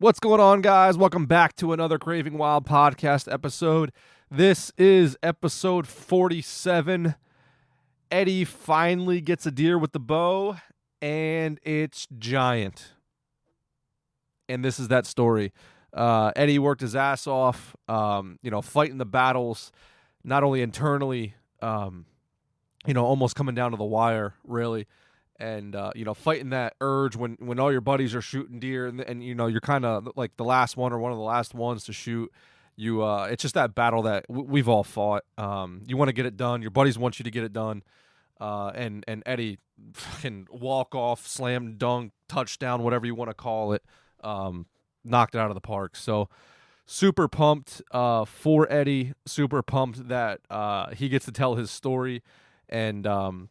What's going on, guys? Welcome back to another Craving Wild podcast episode. This is episode 47. Eddie finally gets a deer with the bow, and it's giant. And this is that story. Eddie worked his ass off, fighting the battles, not only internally, almost coming down to the wire, really. And, fighting that urge when all your buddies are shooting deer and you're kind of like the last one or one of the last ones to shoot. It's just that battle that we've all fought. You want to get it done. Your buddies want you to get it done. And Eddie can walk off, slam dunk, touchdown, whatever you want to call it. Knocked it out of the park. So super pumped for Eddie. Super pumped that he gets to tell his story. And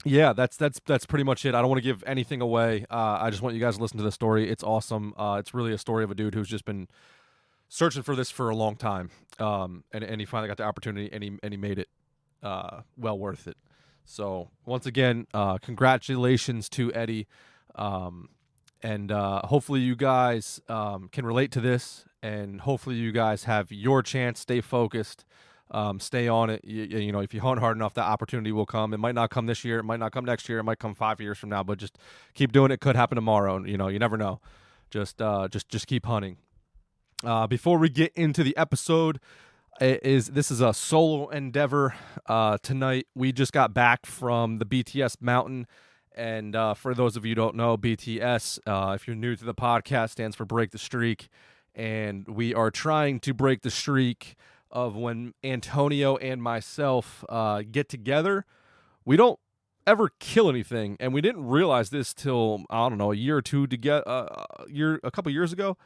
yeah, that's pretty much it. I don't want to give anything away. I just want you guys to listen to the story. It's awesome. It's really a story of a dude who's just been searching for this for a long time. And he finally got the opportunity, and he made it well worth it. So once again, congratulations to Eddie. And hopefully you guys can relate to this, and hopefully you guys have your chance. Stay focused. Stay on it. If you hunt hard enough, that opportunity will come. It might not come this year. It might not come next year. It might come 5 years from now. But just keep doing it. It could happen tomorrow. You never know. Just keep hunting. Before we get into the episode, this is a solo endeavor. Tonight we just got back from the BTS mountain, and for those of you who don't know, BTS, if you're new to the podcast, stands for Break the Streak, and we are trying to break the streak of when Antonio and myself get together. We don't ever kill anything, and we didn't realize this till, I don't know, a year or two a couple years ago,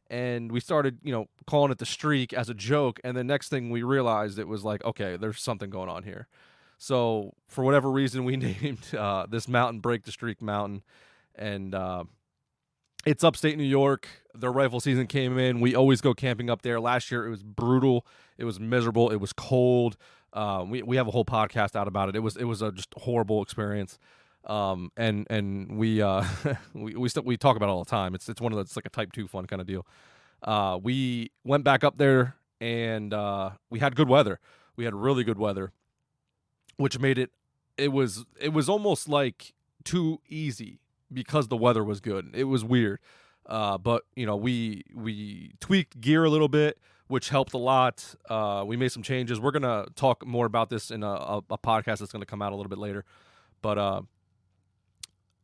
and we started, calling it the streak as a joke, and the next thing we realized, it was like, okay, there's something going on here. So for whatever reason, we named this mountain Break the Streak Mountain, and it's upstate New York. Their rifle season came in. We always go camping up there. Last year, it was brutal. It was miserable. It was cold. We have a whole podcast out about it. It was a just horrible experience. And we talk about it all the time. It's one of the, it's like a type 2 fun kind of deal. We went back up there, and we had good weather. We had really good weather, which made it was almost like too easy because the weather was good. It was weird. But we tweaked gear a little bit, which helped a lot. We made some changes. We're going to talk more about this in a podcast that's going to come out a little bit later. But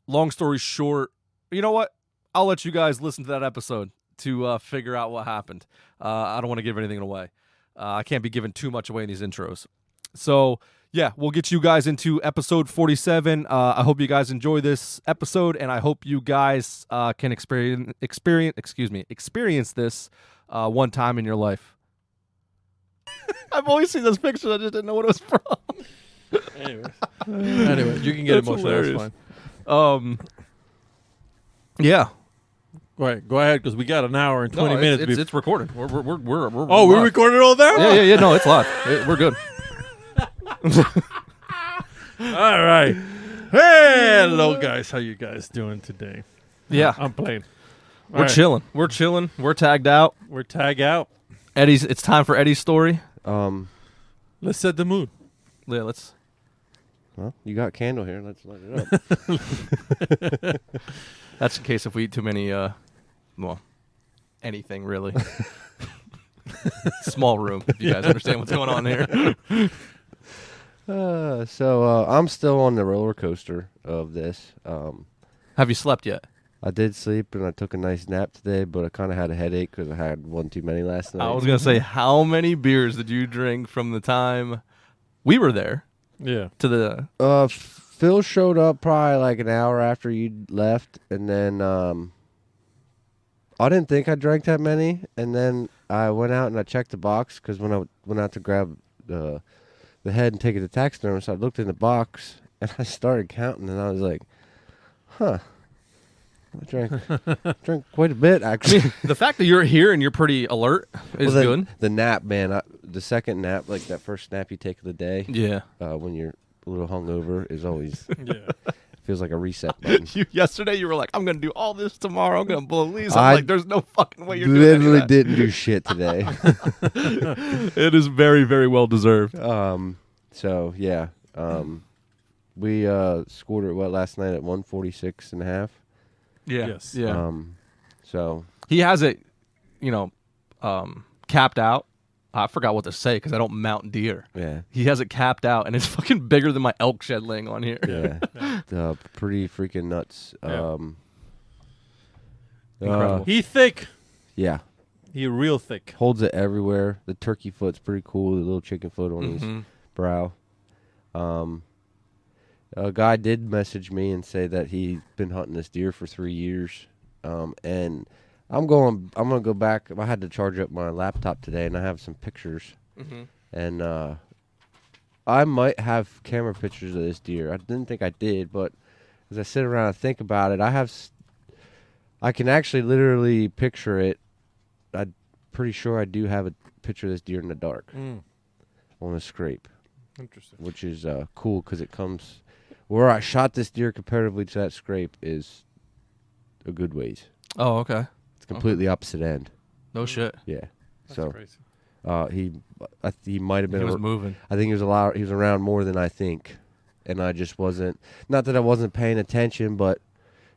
long story short, you know what? I'll let you guys listen to that episode to figure out what happened. I don't want to give anything away. I can't be giving too much away in these intros. So yeah, we'll get you guys into episode 47. I hope you guys enjoy this episode, and I hope you guys can experience this one time in your life. I've always seen those pictures. I just didn't know what it was from. Anyway, you can get emotional. Hilarious. That's fine. Yeah. Right, go ahead, because we got an hour and 20 minutes. It's recorded. We're we recorded all that? Yeah. No, it's live. We're good. All right. Hello, guys. How you guys doing today? Yeah, I'm playing. We're chilling. We're chilling. We're tagged out. We're tagged out. It's time for Eddie's story. Let's set the mood. Yeah, let's. Well, you got candle here. Let's light it up. That's in case if we eat too many. Anything really. Small room. If you guys understand what's going on here. So I'm still on the roller coaster of this. Have you slept yet? I did sleep, and I took a nice nap today, but I kind of had a headache because I had one too many last night. I was going to say, how many beers did you drink from the time we were there? Yeah. To the... Phil showed up probably like an hour after you left, and then I didn't think I drank that many, and then I went out and I checked the box because when I went out to grab the head and take it to taxidermist, I looked in the box and I started counting, and I was like, huh. I drank quite a bit, actually. The fact that you're here and you're pretty alert is good. The nap, man, the second nap, like that first nap you take of the day, yeah, when you're a little hungover, is always Feels like a reset button. Yesterday you were like, I'm gonna do all this tomorrow. I'm gonna blow leaves. I I'm like, there's no fucking way you're doing Literally that. didn't do shit today. It is very, very well deserved. So yeah. We scored it last night at 146.5. Yeah. Yes. Yeah. So He has it, capped out. I forgot what to say because I don't mount deer. yeah. He has it capped out, and it's fucking bigger than my elk shed laying on here. Yeah. Pretty freaking nuts. Yeah. Incredible. He thick. Yeah. He real thick. Holds it everywhere. The turkey foot's pretty cool. The little chicken foot on his brow. A guy did message me and say that he'd been hunting this deer for 3 years. And I'm gonna go back. I had to charge up my laptop today, and I have some pictures. And I might have camera pictures of this deer. I didn't think I did, but as I sit around and think about it, I can actually literally picture it. I'm pretty sure I do have a picture of this deer in the dark on a scrape. Interesting. Which is cool because it comes where I shot this deer comparatively to that scrape is a good ways. Oh, okay. It's completely opposite end. No shit. Yeah. That's So crazy. he might have been. He was moving. I think he was He was around more than I think, and I just wasn't. Not that I wasn't paying attention, but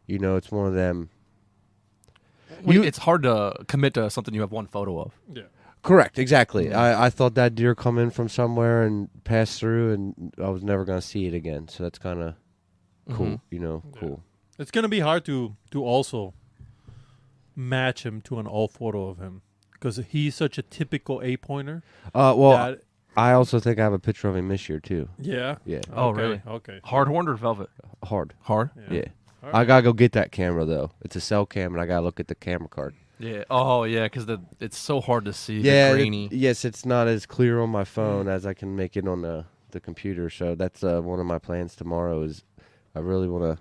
it's one of them. It's hard to commit to something you have one photo of. Yeah. Correct, exactly. I thought that deer come in from somewhere and pass through, and I was never going to see it again. So that's kind of cool, cool. It's gonna be hard to also match him to an old photo of him because he's such a typical 8-pointer. Well, I also think I have a picture of him this year too. Yeah. Yeah. Oh, Okay, really? Okay. Hard horned or velvet? Hard. Hard? Yeah. All I right. gotta go get that camera though. It's a cell cam, and I gotta look at the camera card. Yeah. Oh, yeah, because it's so hard to see. Yeah, the grainy. yes, it's not as clear on my phone as I can make it on the computer. So that's one of my plans tomorrow. Is I really want to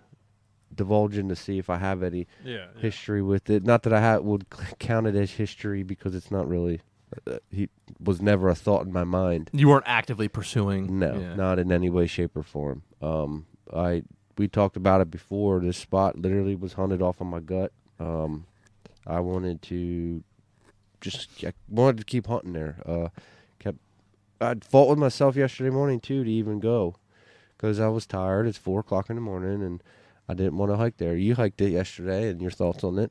divulge in to see if I have any history with it. Not that I would count it as history because it's not really. He was never a thought in my mind. You weren't actively pursuing. No, Yeah. not in any way, shape, or form. We talked about it before. This spot literally was hunted off on my gut. I wanted to keep hunting there. I'd fought with myself yesterday morning too to even go because I was tired. It's 4:00 in the morning and I didn't want to hike there. You hiked it yesterday, and your thoughts on it?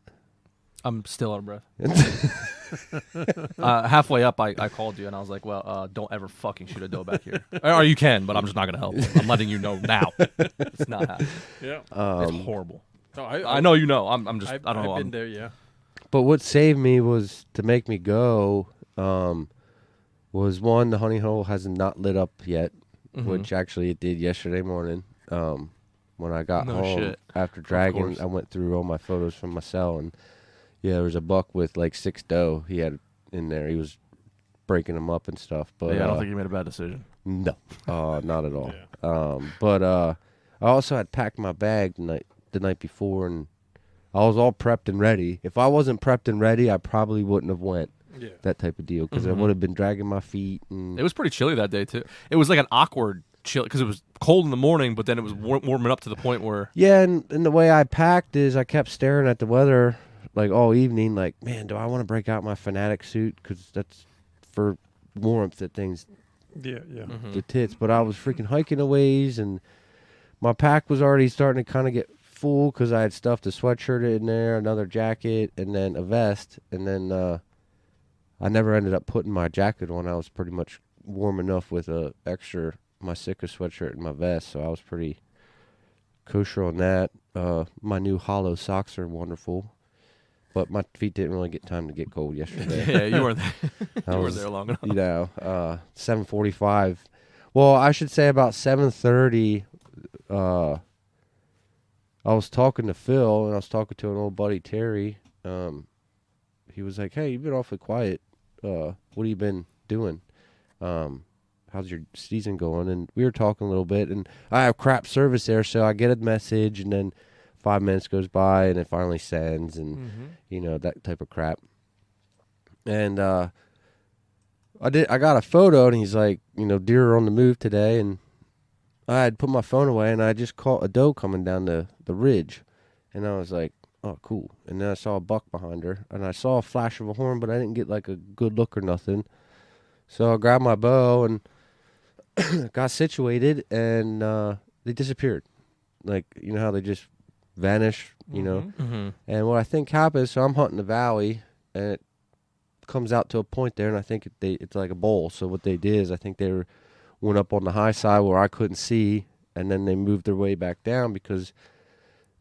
I'm still out of breath. Halfway up, I called you and I was like, well, don't ever fucking shoot a doe back here. Or you can, but I'm just not going to help. I'm letting you know now. It's not happening. Yeah. It's horrible. No, I know you know. I'm just, I don't know. I've been there, yeah. But what saved me was to make me go was one, the honey hole has not lit up yet, which actually it did yesterday morning. When I got home after dragging, I went through all my photos from my cell, and there was a buck with like 6 doe he had in there. He was breaking them up and stuff. But yeah, I don't think you made a bad decision. No, not at all. Yeah. But I also had packed my bag the night before, and I was all prepped and ready. If I wasn't prepped and ready, I probably wouldn't have went. Yeah. That type of deal, because I would have been dragging my feet. And It was pretty chilly that day too. It was like an awkward chill because it was cold in the morning, but then it was warming up to the point where and the way I packed is I kept staring at the weather like all evening, like, man, do I want to break out my Fanatic suit? Because that's for warmth that things Yeah. the tits. But I was freaking hiking a ways, and my pack was already starting to kind of get full because I had stuffed a sweatshirt in there, another jacket, and then a vest, and then I never ended up putting my jacket on. I was pretty much warm enough with my Sika sweatshirt and my vest, so I was pretty kosher on that. My new hollow socks are wonderful, but my feet didn't really get time to get cold yesterday. yeah, you weren't there. You weren't there long enough. 7:45. Well, I should say about 7:30. I was talking to Phil, and I was talking to an old buddy, Terry. He was like, "Hey, you've been awfully quiet. What have you been doing? How's your season going?" And we were talking a little bit, and I have crap service there, so I get a message, and then 5 minutes goes by, and it finally sends, and that type of crap. And I got a photo, and he's like, deer are on the move today, and I had put my phone away, and I just caught a doe coming down the ridge. And I was like, oh, cool. And then I saw a buck behind her, and I saw a flash of a horn, but I didn't get like a good look or nothing. So I grabbed my bow and got situated, and they disappeared. Like, you know how they just vanish, you know? Mm-hmm. And what I think happened, so I'm hunting the valley, and it comes out to a point there, and I think it's like a bowl. So what they did is I think they went up on the high side where I couldn't see, and then they moved their way back down, because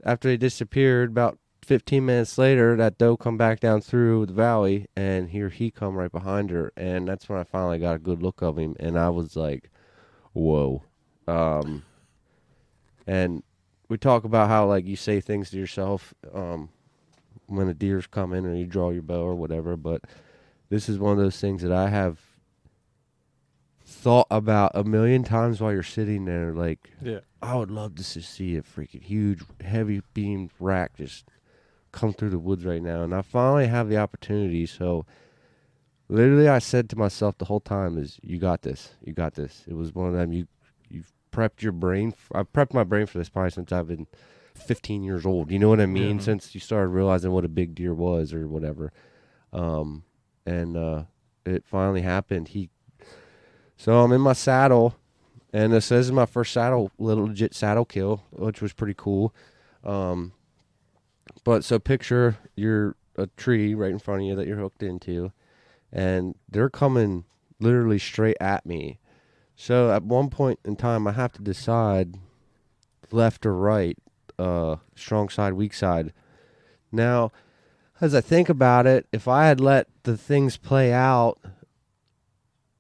after they disappeared, about 15 minutes later, that doe come back down through the valley, and here he come right behind her, and that's when I finally got a good look of him, and I was like, whoa. And we talk about how, like, you say things to yourself when a deer's coming, or you draw your bow or whatever, but this is one of those things that I have thought about a million times while you're sitting there. Like, Yeah. I would love to just see a freaking huge, heavy beamed rack just come through the woods right now, and I finally have the opportunity. So literally I said to myself the whole time is, you got this, you got this. It was one of them, you've prepped your brain. I've prepped my brain for this probably since I've been 15 years old, you know what I mean? Yeah. Since you started realizing what a big deer was or whatever. And it finally happened. So I'm in my saddle, and this is my first legit saddle kill, which was pretty cool. But so picture you're a tree right in front of you that you're hooked into, and they're coming literally straight at me. So at one point in time, I have to decide left or right, strong side, weak side. Now, as I think about it, if I had let the things play out,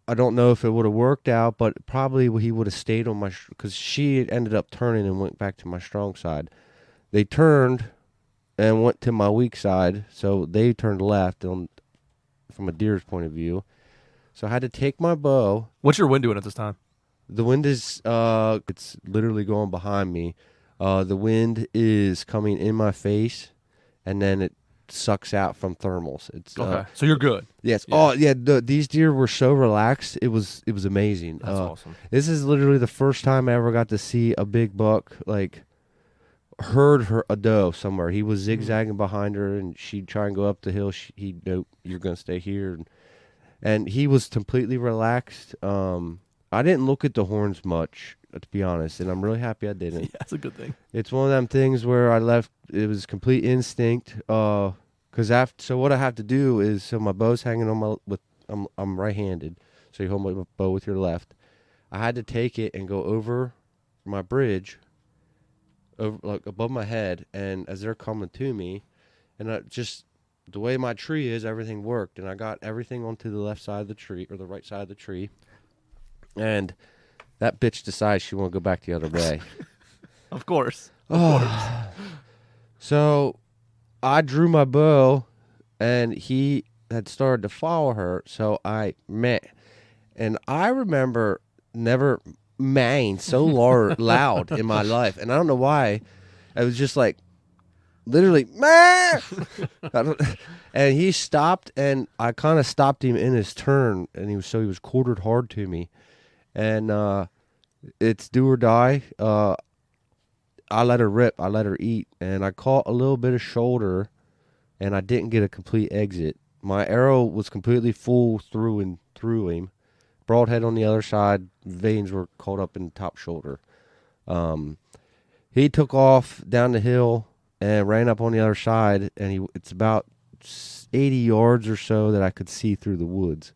I don't know if it would have worked out, but probably he would have stayed on because she ended up turning and went back to my strong side. They turned and went to my weak side, so they turned left from a deer's point of view. So I had to take my bow. What's your wind doing at this time? The wind is, it's literally going behind me. The wind is coming in my face, and then it sucks out from thermals. It's Okay, so you're good. Yes. Yeah. Oh, yeah. These deer were so relaxed. It was amazing. That's awesome. This is literally the first time I ever got to see a big buck, like, heard a doe somewhere. He was zigzagging behind her, and she'd try and go up the hill. Nope, you're going to stay here. And he was completely relaxed. I didn't look at the horns much, to be honest, and I'm really happy I didn't. Yeah, that's a good thing. It's one of them things where it was complete instinct. So what I have to do is, so my bow's hanging on I'm right-handed, so you hold my bow with your left. I had to take it and go over my bridge, over, like, above my head, and as they're coming to me, and the way my tree is, everything worked, and I got everything onto the left side of the tree, or the right side of the tree, and that bitch decides she want to go back the other way. Of course. So I drew my bow, and he had started to follow her, so and I remember never maying so loud in my life, and I don't know why. I was just like, literally, meh! And he stopped, and I kind of stopped him in his turn, and he was quartered hard to me, and it's do or die. I let her rip, I let her eat, and I caught a little bit of shoulder, and I didn't get a complete exit. My arrow was completely full through and through him. Broadhead on the other side, veins were caught up in the top shoulder. He took off down the hill and ran up on the other side, and it's about 80 yards or so that I could see through the woods.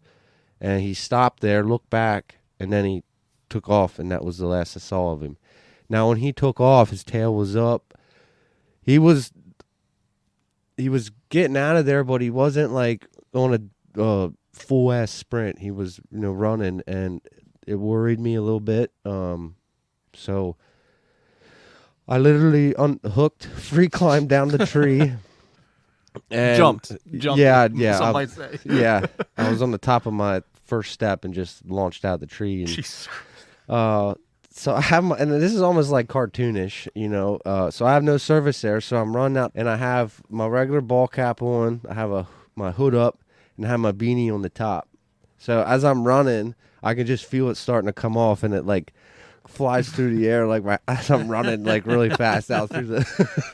And he stopped there, looked back, and then he took off, and that was the last I saw of him. Now, when he took off, his tail was up. He was getting out of there, but he wasn't like on a full ass sprint. He was, running, and it worried me a little bit. So I literally unhooked, free climbed down the tree, and jumped. Yeah. Some might say. Yeah, I was on the top of my first step and just launched out of the tree. And, Jesus. so I have and this is almost like cartoonish, so I have no service there, so I'm running out, and I have my regular ball cap on, I have my hood up, and I have my beanie on the top. So as I'm running, I can just feel it starting to come off, and it like flies through the air like as I'm running like really fast out through the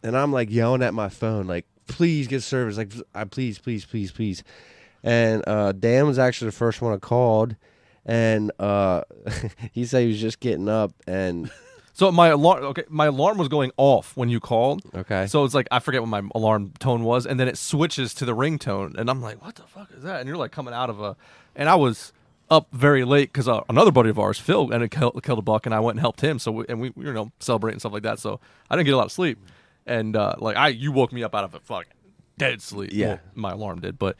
and I'm like yelling at my phone like, please get service, like please. And Dan was actually the first one I called, and he said he was just getting up, and So my alarm was going off when you called. okay, So it's like I forget what my alarm tone was, and then it switches to the ringtone, and I'm like, "What the fuck is that?" And you're like coming out of and I was up very late because another buddy of ours, Phil, and killed a buck, and I went and helped him. So we were celebrating stuff like that. So I didn't get a lot of sleep, and you woke me up out of a fucking dead sleep. Yeah, well, my alarm did, but.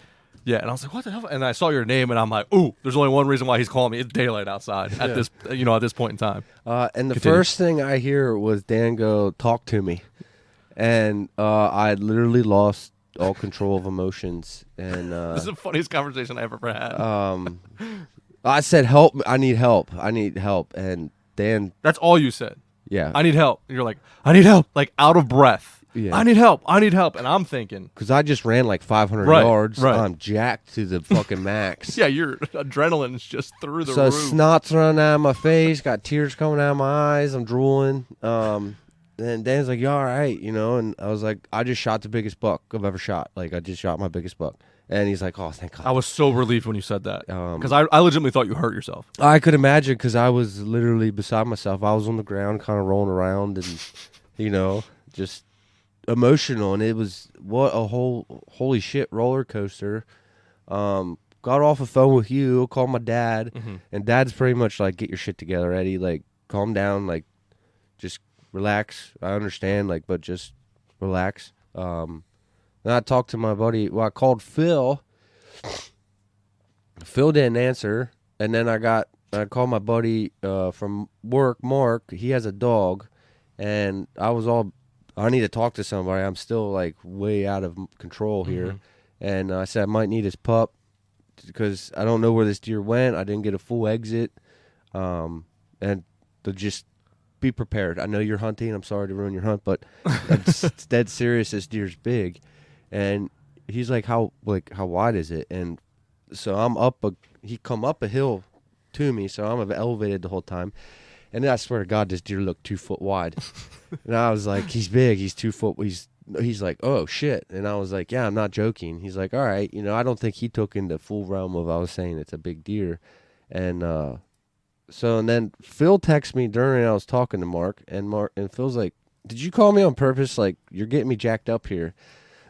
Yeah, and I was like, "What the hell?" And I saw your name, and I'm like, "Ooh, there's only one reason why he's calling me. It's daylight outside at this, at this point in time." And the Continue. first thing I hear was Dan go, "Talk to me," and I literally lost all control of emotions. And This is the funniest conversation I've ever had. I said, "Help! I need help! I need help!" And Dan, That's all you said. yeah, I need help. You're like, I need help, like out of breath. Yeah. I need help. I need help. And I'm thinking, because I just ran like 500 Right, yards. right. I'm jacked to the fucking max. yeah, your adrenaline's just through the So roof. snot's running out of my face, got tears coming out of my eyes. I'm drooling. And Dan's like, "You all right?" And I was like, "I just shot the biggest buck I've ever shot. Like, I just shot my biggest buck." And he's like, "Oh, thank God." I was so relieved when you said that because I legitimately thought you hurt yourself. I could imagine because I was literally beside myself. I was on the ground, kind of rolling around, and just emotional. And it was what a holy shit roller coaster. Got off the phone with you, called my dad, and Dad's pretty much like, "Get your shit together, Eddie. Like, calm down. Like, just relax. I understand. Like, but just relax." Then I talked to my buddy. Well, I called Phil. Phil didn't answer, and then I called my buddy from work, Mark. He has a dog, and I need to talk to somebody. I'm still like way out of control here, and I said I might need his pup because I don't know where this deer went. I didn't get a full exit, and to just be prepared. I know you're hunting. I'm sorry to ruin your hunt, but it's dead serious. This deer's big, and he's like, how wide is it?" And so I'm he come up a hill to me, so I'm elevated the whole time. And then I swear to God, this deer looked 2 foot wide. And I was like, "He's big. He's 2 foot. He's like, oh shit." And I was like, "Yeah, I'm not joking." He's like, "All right." I don't think he took in the full realm of I was saying it's a big deer. And and then Phil texted me during I was talking to Mark, and Phil's like, "Did you call me on purpose? Like, you're getting me jacked up here."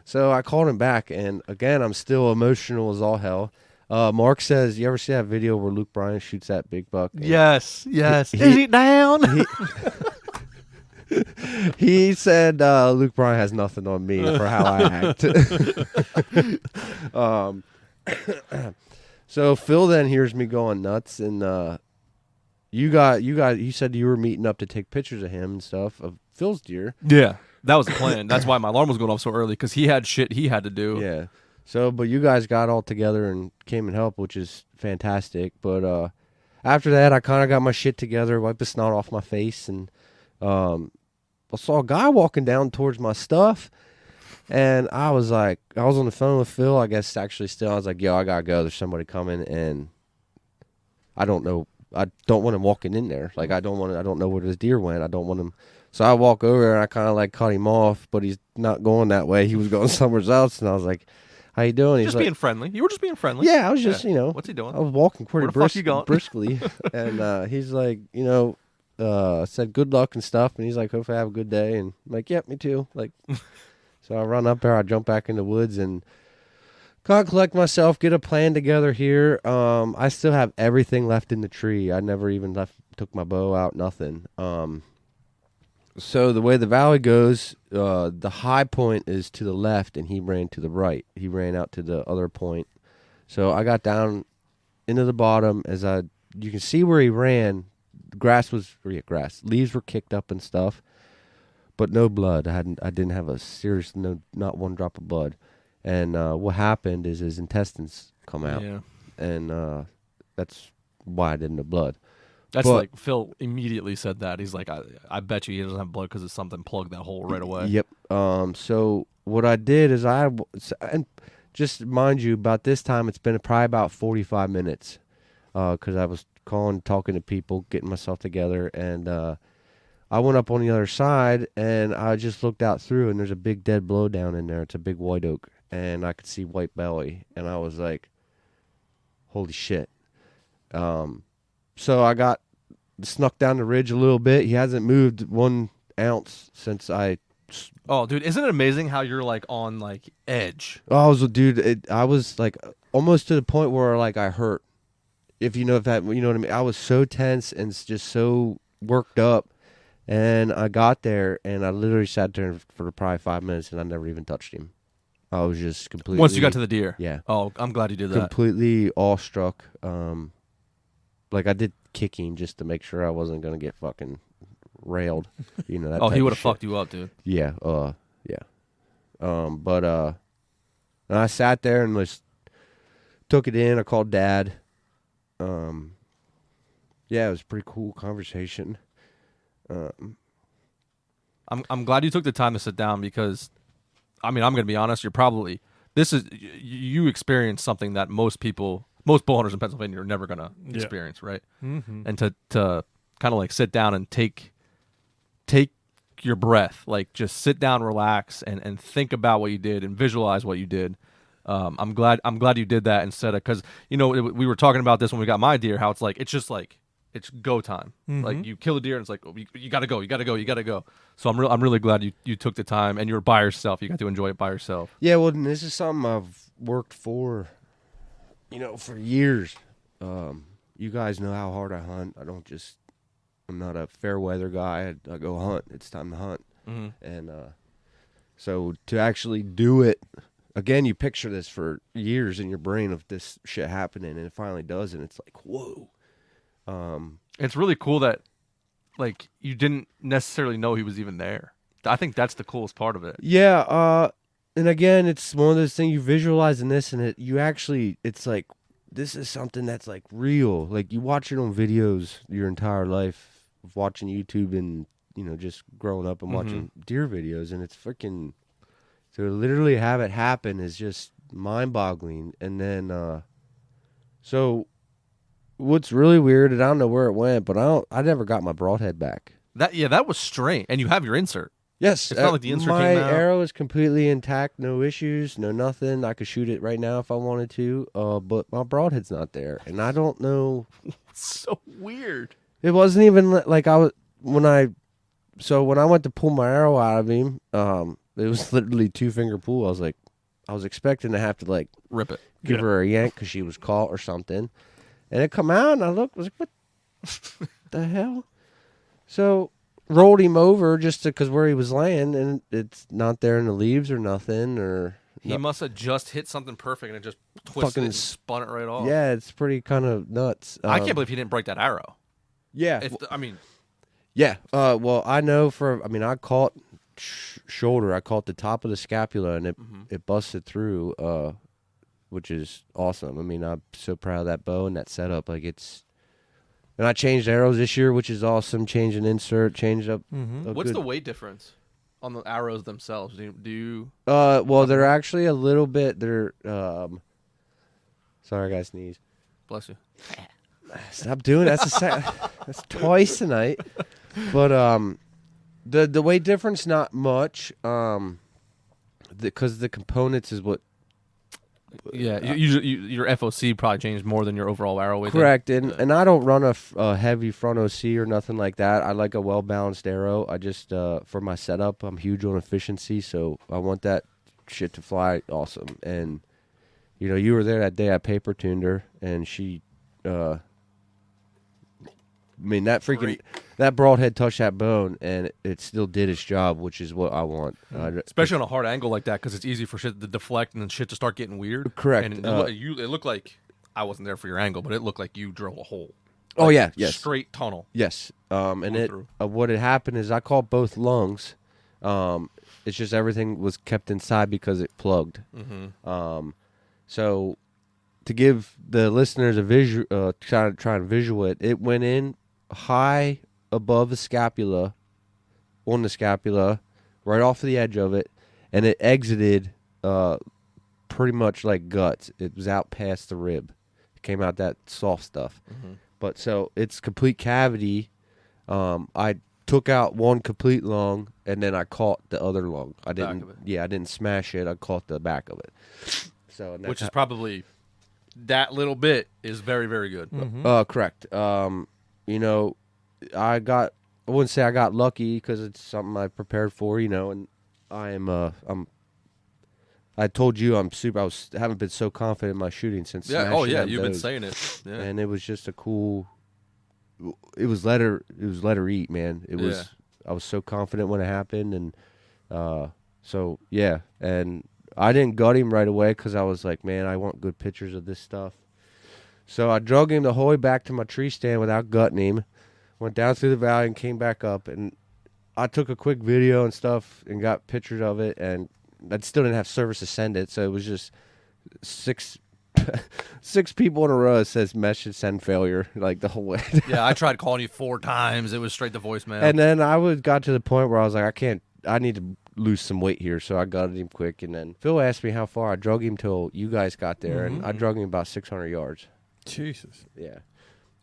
So I called him back, and again, I'm still emotional as all hell. Mark says, "You ever see that video where Luke Bryan shoots that big buck?" Yes. Is he down? He said Luke Bryan has nothing on me for how I act. So Phil then hears me going nuts, and you said you were meeting up to take pictures of him and stuff of Phil's deer. Yeah, that was the plan. That's why my alarm was going off so early because he had shit he had to do. Yeah. So, but you guys got all together and came and helped, which is fantastic. But after that, I kind of got my shit together, wiped the snot off my face, and I saw a guy walking down towards my stuff, and I was like, I was on the phone with Phil, I guess actually still. I was like, "Yo, I gotta go. There's somebody coming, and I don't know. I don't want him walking in there. Like, I don't know where this deer went. I don't want him." So I walk over there, and I kind of like cut him off, but he's not going that way. He was going somewhere else, and I was like, "How you doing?" He's Just like, being friendly. You were just being friendly. "Yeah, I was just, What's he doing? I was walking pretty Where the fuck you going?" briskly." And he's like, said good luck and stuff. And he's like, "Hopefully I have a good day." And I'm like, "Yep, me too." Like, so I run up there, I jump back in the woods and kind of collect myself, get a plan together here. I still have everything left in the tree. I never even took my bow out, nothing. So the way the valley goes, the high point is to the left, and he ran to the right. He ran out to the other point. So I got down into the bottom. You can see where he ran. Grass. Leaves were kicked up and stuff, but no blood. I didn't have not one drop of blood. And what happened is his intestines come out, and that's why I didn't have blood. Like Phil immediately said that. He's like, I bet you he doesn't have blood because it's something plugged that hole right away. Yep. So what I did is and just mind you, about this time it's been probably about 45 minutes. because I was talking to people, getting myself together, and I went up on the other side, and I just looked out through, and there's a big dead blowdown in there. It's a big white oak, and I could see white belly, and I was like, holy shit. So I got snuck down the ridge a little bit. He hasn't moved 1 ounce since I... Oh, dude, isn't it amazing how you're like on like edge? Oh, I was like almost to the point where like I hurt. If you know what I mean. I was so tense and just so worked up, and I got there and I literally sat there for probably 5 minutes and I never even touched him. I was just completely... Once you got to the deer? Yeah. Oh, I'm glad you did that. Completely awestruck. Like I did kicking just to make sure I wasn't going to get fucking railed. You know, that oh, type he of would have shit. fucked you up, dude. Yeah, yeah. And I sat there and just took it in. I called Dad. Yeah, it was a pretty cool conversation. I'm glad you took the time to sit down because, I mean, I'm going to be honest. You experienced something that most bow hunters in Pennsylvania are never going to experience, right? Mm-hmm. And to kind of like sit down and take your breath, like just sit down, relax, and think about what you did and visualize what you did. I'm glad you did that instead of, because we were talking about this when we got my deer, how it's like it's go time. Mm-hmm. Like you kill a deer and it's like, oh, you gotta go. So I'm really glad you took the time and you were by yourself. You got to enjoy it by yourself. Yeah, well, this is something I've worked for, for years. You guys know how hard I hunt. I'm not a fair weather guy. I go hunt. It's time to hunt. Mm-hmm. And so to actually do it, again, you picture this for years in your brain of this shit happening, and it finally does, and it's like, whoa. It's really cool that, like, you didn't necessarily know he was even there. I think that's the coolest part of it. Yeah, and again, it's one of those things you visualize in this, and it's like, this is something that's like real. Like you watch it on videos your entire life of watching YouTube and just growing up and watching deer videos, and it's freaking, to literally have it happen is just mind-boggling. And then so what's really weird, and I don't know where it went, but I never got my broadhead back. That was strange. And you have your insert. Yes, it's not like the insert my came out. arrow is completely intact, no issues, no nothing. I could shoot it right now if I wanted to, but my broadhead's not there, and I don't know. It's so weird. It wasn't even like when I went to pull my arrow out of him, it was literally 2-finger pull. I was expecting to have to like rip it, give her a yank because she was caught or something, and it come out, and I looked, was like, what the hell? So rolled him over just because where he was laying, and it's not there in the leaves or nothing. Or he must have just hit something perfect and it just twisted it and spun it right off. Yeah, it's pretty kind of nuts. I can't believe he didn't break that arrow. Yeah, yeah. Well, I know I caught shoulder. I caught the top of the scapula, and it busted through, which is awesome. I mean, I'm so proud of that bow and that setup. Like and I changed arrows this year, which is awesome. Changed an insert, changed up. What's the weight difference on the arrows themselves? Do you? Well, they're actually a little bit. They're sorry, I got to sneeze. Bless you. Stop doing that. That's twice tonight. But the weight difference not much. Because the components is what. Yeah, your FOC probably changed more than your overall arrow weight. Correct, and I don't run a heavy front OC or nothing like that. I like a well balanced arrow. I just for my setup, I'm huge on efficiency, so I want that shit to fly awesome. And you were there that day. I paper tuned her, and she. That broadhead touched that bone, and it still did its job, which is what I want. Especially on a hard angle like that, because it's easy for shit to deflect and then shit to start getting weird. Correct. And it looked like, I wasn't there for your angle, but it looked like you drilled a hole. Oh, yeah, yes. Straight tunnel. Yes. What had happened is I caught both lungs. It's just everything was kept inside because it plugged. So to give the listeners a visual, try and visual it went in high above the scapula, on the scapula, right off the edge of it, and it exited pretty much like guts. It was out past the rib. It came out that soft stuff. But so it's complete cavity. I took out one complete lung, and then I caught the other lung. I didn't smash it. I caught the back of it. So which is probably that little bit is very, very good. Correct. You know, I wouldn't say I got lucky because it's something I prepared for. You know, and I told you I haven't been so confident in my shooting since. Yeah. Oh yeah, you've been those. saying it. Yeah. And it was just a cool. It was let her eat, man. It was. Yeah. I was so confident when it happened, and so yeah, and I didn't gut him right away because I was like, man, I want good pictures of this stuff. So I drug him the whole way back to my tree stand without gutting him. Went down through the valley and came back up, and I took a quick video and stuff and got pictures of it, and I still didn't have service to send it, so it was just six people in a row that says message send failure like the whole way. Yeah, I tried calling you 4 times. It was straight to voicemail. And then got to the point where I was like, I need to lose some weight here, so I gutted him quick. And then Phil asked me how far. I drug him till you guys got there, and I drug him about 600 yards. Jesus. Yeah.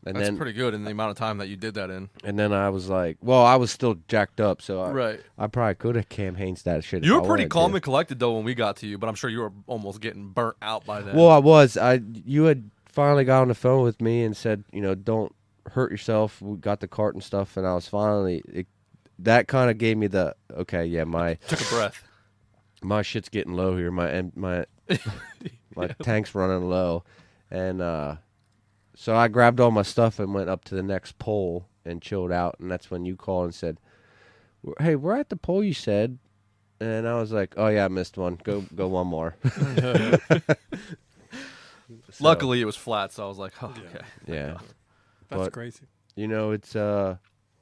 And that's then, pretty good in the amount of time that you did that in. And then I was like, well, I was still jacked up, so I probably could have Cam Haynes that shit. You were pretty calm and collected though when we got to you, but I'm sure you were almost getting burnt out by then. Well, I was. You had finally got on the phone with me and said, you know, don't hurt yourself. We got the cart and stuff, and I was finally. That kind of gave me the took a breath. My shit's getting low here. My tank's running low, and so I grabbed all my stuff and went up to the next pole and chilled out. And that's when you called and said, "Hey, we're at the pole you said." And I was like, "Oh yeah, I missed one. Go one more." Luckily, it was flat, so I was like, "Oh, okay." Yeah, that's crazy. You know, it's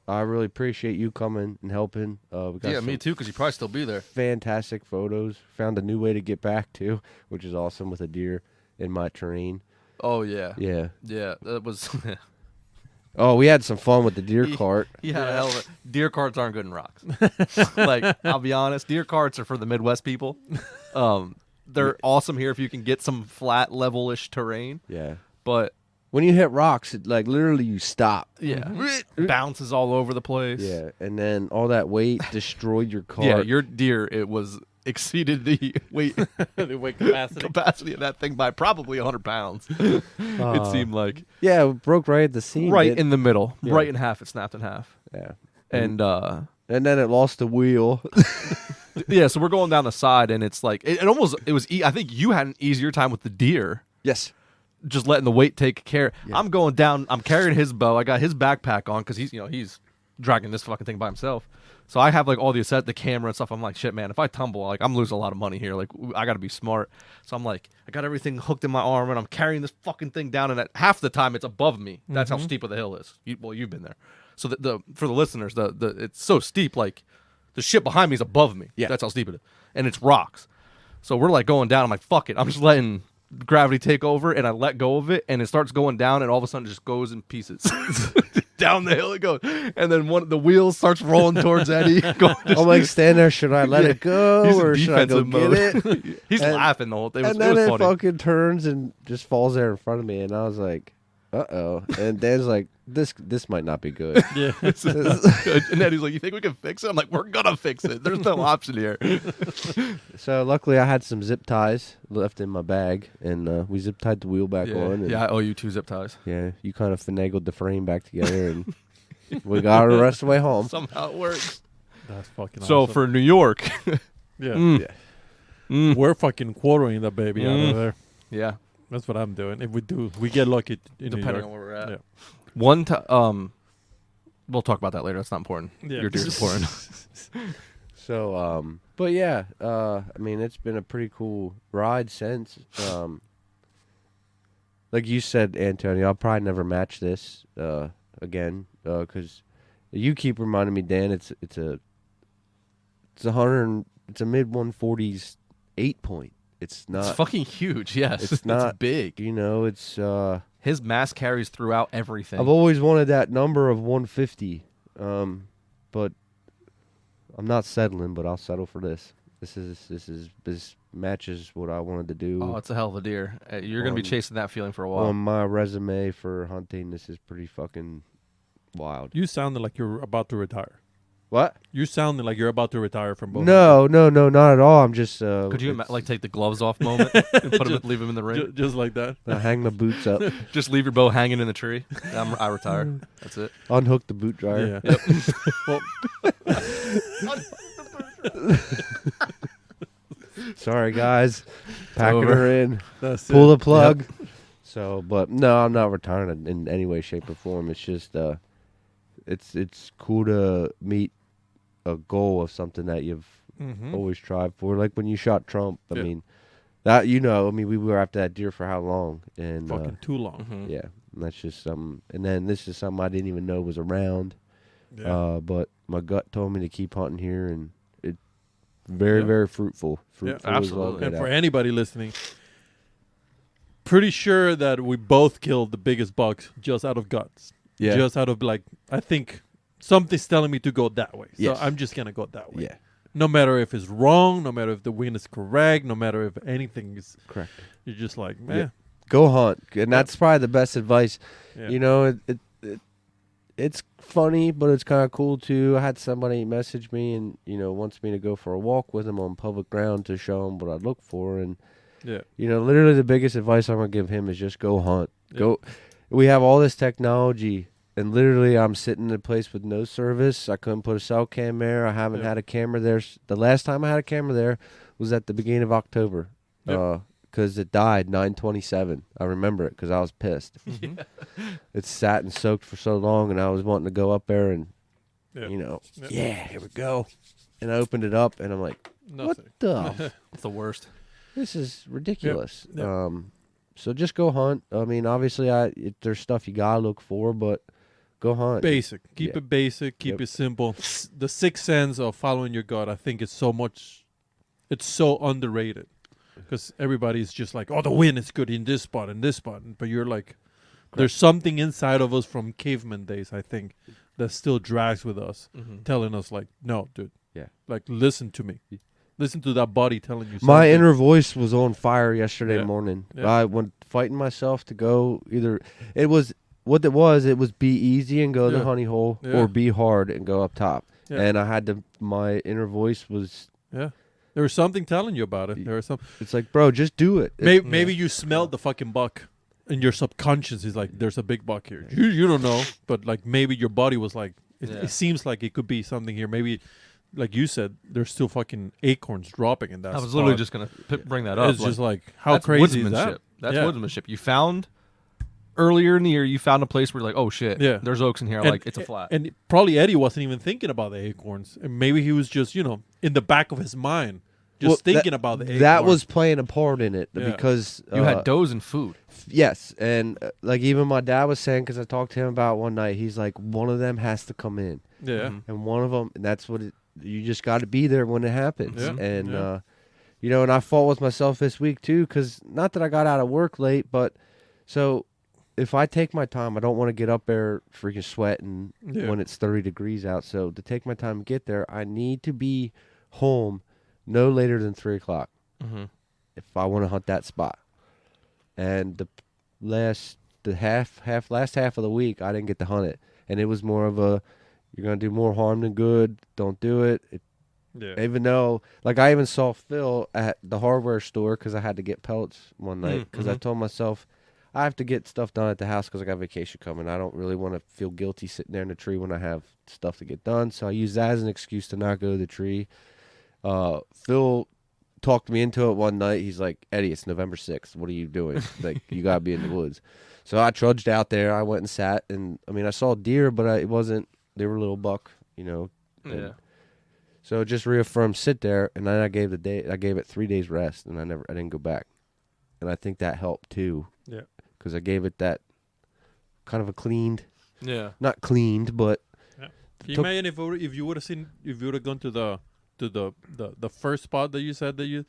I really appreciate you coming and helping. We got me too, because you probably still be there. Fantastic photos. Found a new way to get back to, which is awesome with a deer in my terrain. Oh yeah. Yeah. Yeah, that was. Oh, we had some fun with the deer cart. Yeah, hell of it. Deer carts aren't good in rocks. Like, I'll be honest, deer carts are for the Midwest people. They're awesome here if you can get some flat, level-ish terrain. Yeah. But when you hit rocks, it like literally you stop. Yeah. Bounces all over the place. Yeah, and then all that weight destroyed your cart. Yeah, your deer, it was exceeded the weight capacity of that thing by probably 100 pounds. It seemed like. Yeah, it broke right at the seam. Right in the middle. Yeah. Right in half. It snapped in half. Yeah. And then it lost the wheel. Yeah, so we're going down the side, and it's like it was. I think you had an easier time with the deer. Yes. Just letting the weight take care. Yeah. I'm going down. I'm carrying his bow. I got his backpack on because he's dragging this fucking thing by himself. So I have like all the camera and stuff. I'm like, shit, man. If I tumble, like I'm losing a lot of money here. Like I got to be smart. So I'm like, I got everything hooked in my arm, and I'm carrying this fucking thing down. And at half the time, it's above me. That's how steep of the hill is. You've been there. So for the listeners, it's so steep. Like the shit behind me is above me. Yeah, that's how steep it is, and it's rocks. So we're like going down. I'm like, fuck it. I'm just letting gravity take over, and I let go of it, and it starts going down, and all of a sudden it just goes in pieces. Down the hill it goes, and then the wheel starts rolling towards Eddie. I'm like, stand there. Should I let it go, or should I go get it? He's laughing the whole thing. And then it fucking turns and just falls there in front of me, and I was like, uh-oh. And Dan's like, this might not be good. Yeah. And Eddie's like, you think we can fix it? I'm like, we're gonna fix it. There's no option here. So luckily I had some zip ties left in my bag, and we zip tied the wheel back on. And I owe you 2 zip ties. Yeah, you kind of finagled the frame back together, and we got her the rest of the way home. Somehow it works. That's fucking awesome. So for New York. We're fucking quartering the baby out of there. Yeah. That's what I'm doing. If we get lucky in New York. Depending on where we're at. Yeah. One time, we'll talk about that later. That's not important. Yeah. Your deer's important. So, but yeah, I mean, it's been a pretty cool ride since. Like you said, Antonio, I'll probably never match this again because you keep reminding me, Dan. It's a mid 140s 8-point. It's not. It's fucking huge. Yes, it's not it's big. You know, it's his mass carries throughout everything. I've always wanted that number of 150, but I'm not settling. But I'll settle for this. This is matches what I wanted to do. Oh, it's a hell of a deer. You're going to be chasing that feeling for a while. On my resume for hunting, this is pretty fucking wild. You sounded like you're about to retire. What? You sounded like you're about to retire from bow. No, not at all. I'm just. Could you take the gloves off moment and leave him in the ring? Just like that. I hang my boots up. Just leave your bow hanging in the tree. I retire. That's it. Unhook the boot dryer. Yeah. Well, sorry guys, packing over. her in. That's Pull it. the plug. So, but no, I'm not retiring in any way, shape, or form. It's just, it's cool to meet a goal of something that you've always tried for. Like when you shot Trump. I mean, that we were after that deer for how long? And Fucking too long. yeah, and that's just something. And then this is something I didn't even know was around. Yeah. But my gut told me to keep hunting here, and it very fruitful. Fruitful is all absolutely. get And for out. anybody listening, pretty sure that we both killed the biggest bucks just out of guts. Yeah. Just out of I think something's telling me to go that way. So Yes. I'm just going to go that way. Yeah, No matter if it's wrong, no matter if the wind is correct, no matter if anything is, correct. you're just like, Yeah. man. Go hunt, and that's probably the best advice. Yeah. You know, it's funny, but it's kind of cool too. I had somebody message me and wants me to go for a walk with him on public ground to show him what I look for, and Yeah. literally the biggest advice I'm gonna give him is just go hunt. Yeah. Go. We have all this technology, and literally I'm sitting in a place with no service. I couldn't put a cell cam there. I haven't had a camera there. The last time I had a camera there was at the beginning of October. Yep. Because it died 9/27. I remember it because I was pissed. It sat and soaked for so long, and I was wanting to go up there and, here we go. And I opened it up, and I'm like, Nothing. what the? It's the worst. This is ridiculous. Yep. So just go hunt. I mean, obviously, there's stuff you gotta look for, but go hunt. Basic. Keep Yeah. it basic. Keep it simple. The sixth sense of following your gut, I think, it's so underrated. Because everybody's just like, oh, the wind is good in this spot and this spot. But you're like, there's something inside of us from caveman days, I think, that still drags with us, telling us like, no, dude. Yeah. Like, listen to me. Listen to that body telling you something. My inner voice was on fire yesterday Yeah. morning. Yeah. I went fighting myself to go either. It was be easy and go to the honey hole, Yeah. or be hard and go up top. Yeah. And I had to. My inner voice was. Yeah. There was something telling you about it. There was some. It's like, bro, just do it. Maybe you smelled the fucking buck, and your subconscious is like, "There's a big buck here." You don't know, but like maybe your body was like, "It seems like it could be something here." Maybe, like you said, there's still fucking acorns dropping in that. I was spot. literally just going to bring that up. It's just like how that's crazy is woodsmanship. that? That's Yeah. woodsmanship. You found earlier in the year, you found a place where you're like, oh shit, there's oaks in here. It's a flat. And probably Eddie wasn't even thinking about the acorns, and maybe he was just in the back of his mind. Just thinking about the acorns. That was playing a part in it Yeah. because you had does and food. Yes, and like even my dad was saying, because I talked to him about it one night. He's like, one of them has to come in, Yeah. and one of them, and that's what you just got to be there when it happens. Yeah. And Yeah. and I fought with myself this week too, because not that I got out of work late, but so if I take my time, I don't want to get up there freaking sweating when it's 30 degrees out. So to take my time to get there, I need to be home no later than 3:00 if I want to hunt that spot. And the last half of the week, I didn't get to hunt it, and it was more of a, you're gonna do more harm than good. Don't do it. Even though, like, I even saw Phil at the hardware store because I had to get pellets one night because I told myself I have to get stuff done at the house because I got vacation coming. I don't really want to feel guilty sitting there in the tree when I have stuff to get done. So I used that as an excuse to not go to the tree. Phil talked me into it one night. He's like, Eddie, it's November 6th. What are you doing? Like, you got to be in the woods. So I trudged out there. I went and sat, and I mean, I saw deer, but it wasn't, they were a little buck, Yeah. So it just reaffirmed sit there, and then I gave it 3 days rest, and I didn't go back. And I think that helped too. Yeah. Because I gave it that kind of a cleaned, Yeah. not cleaned, but Can you imagine if you would have gone to the first spot that you said that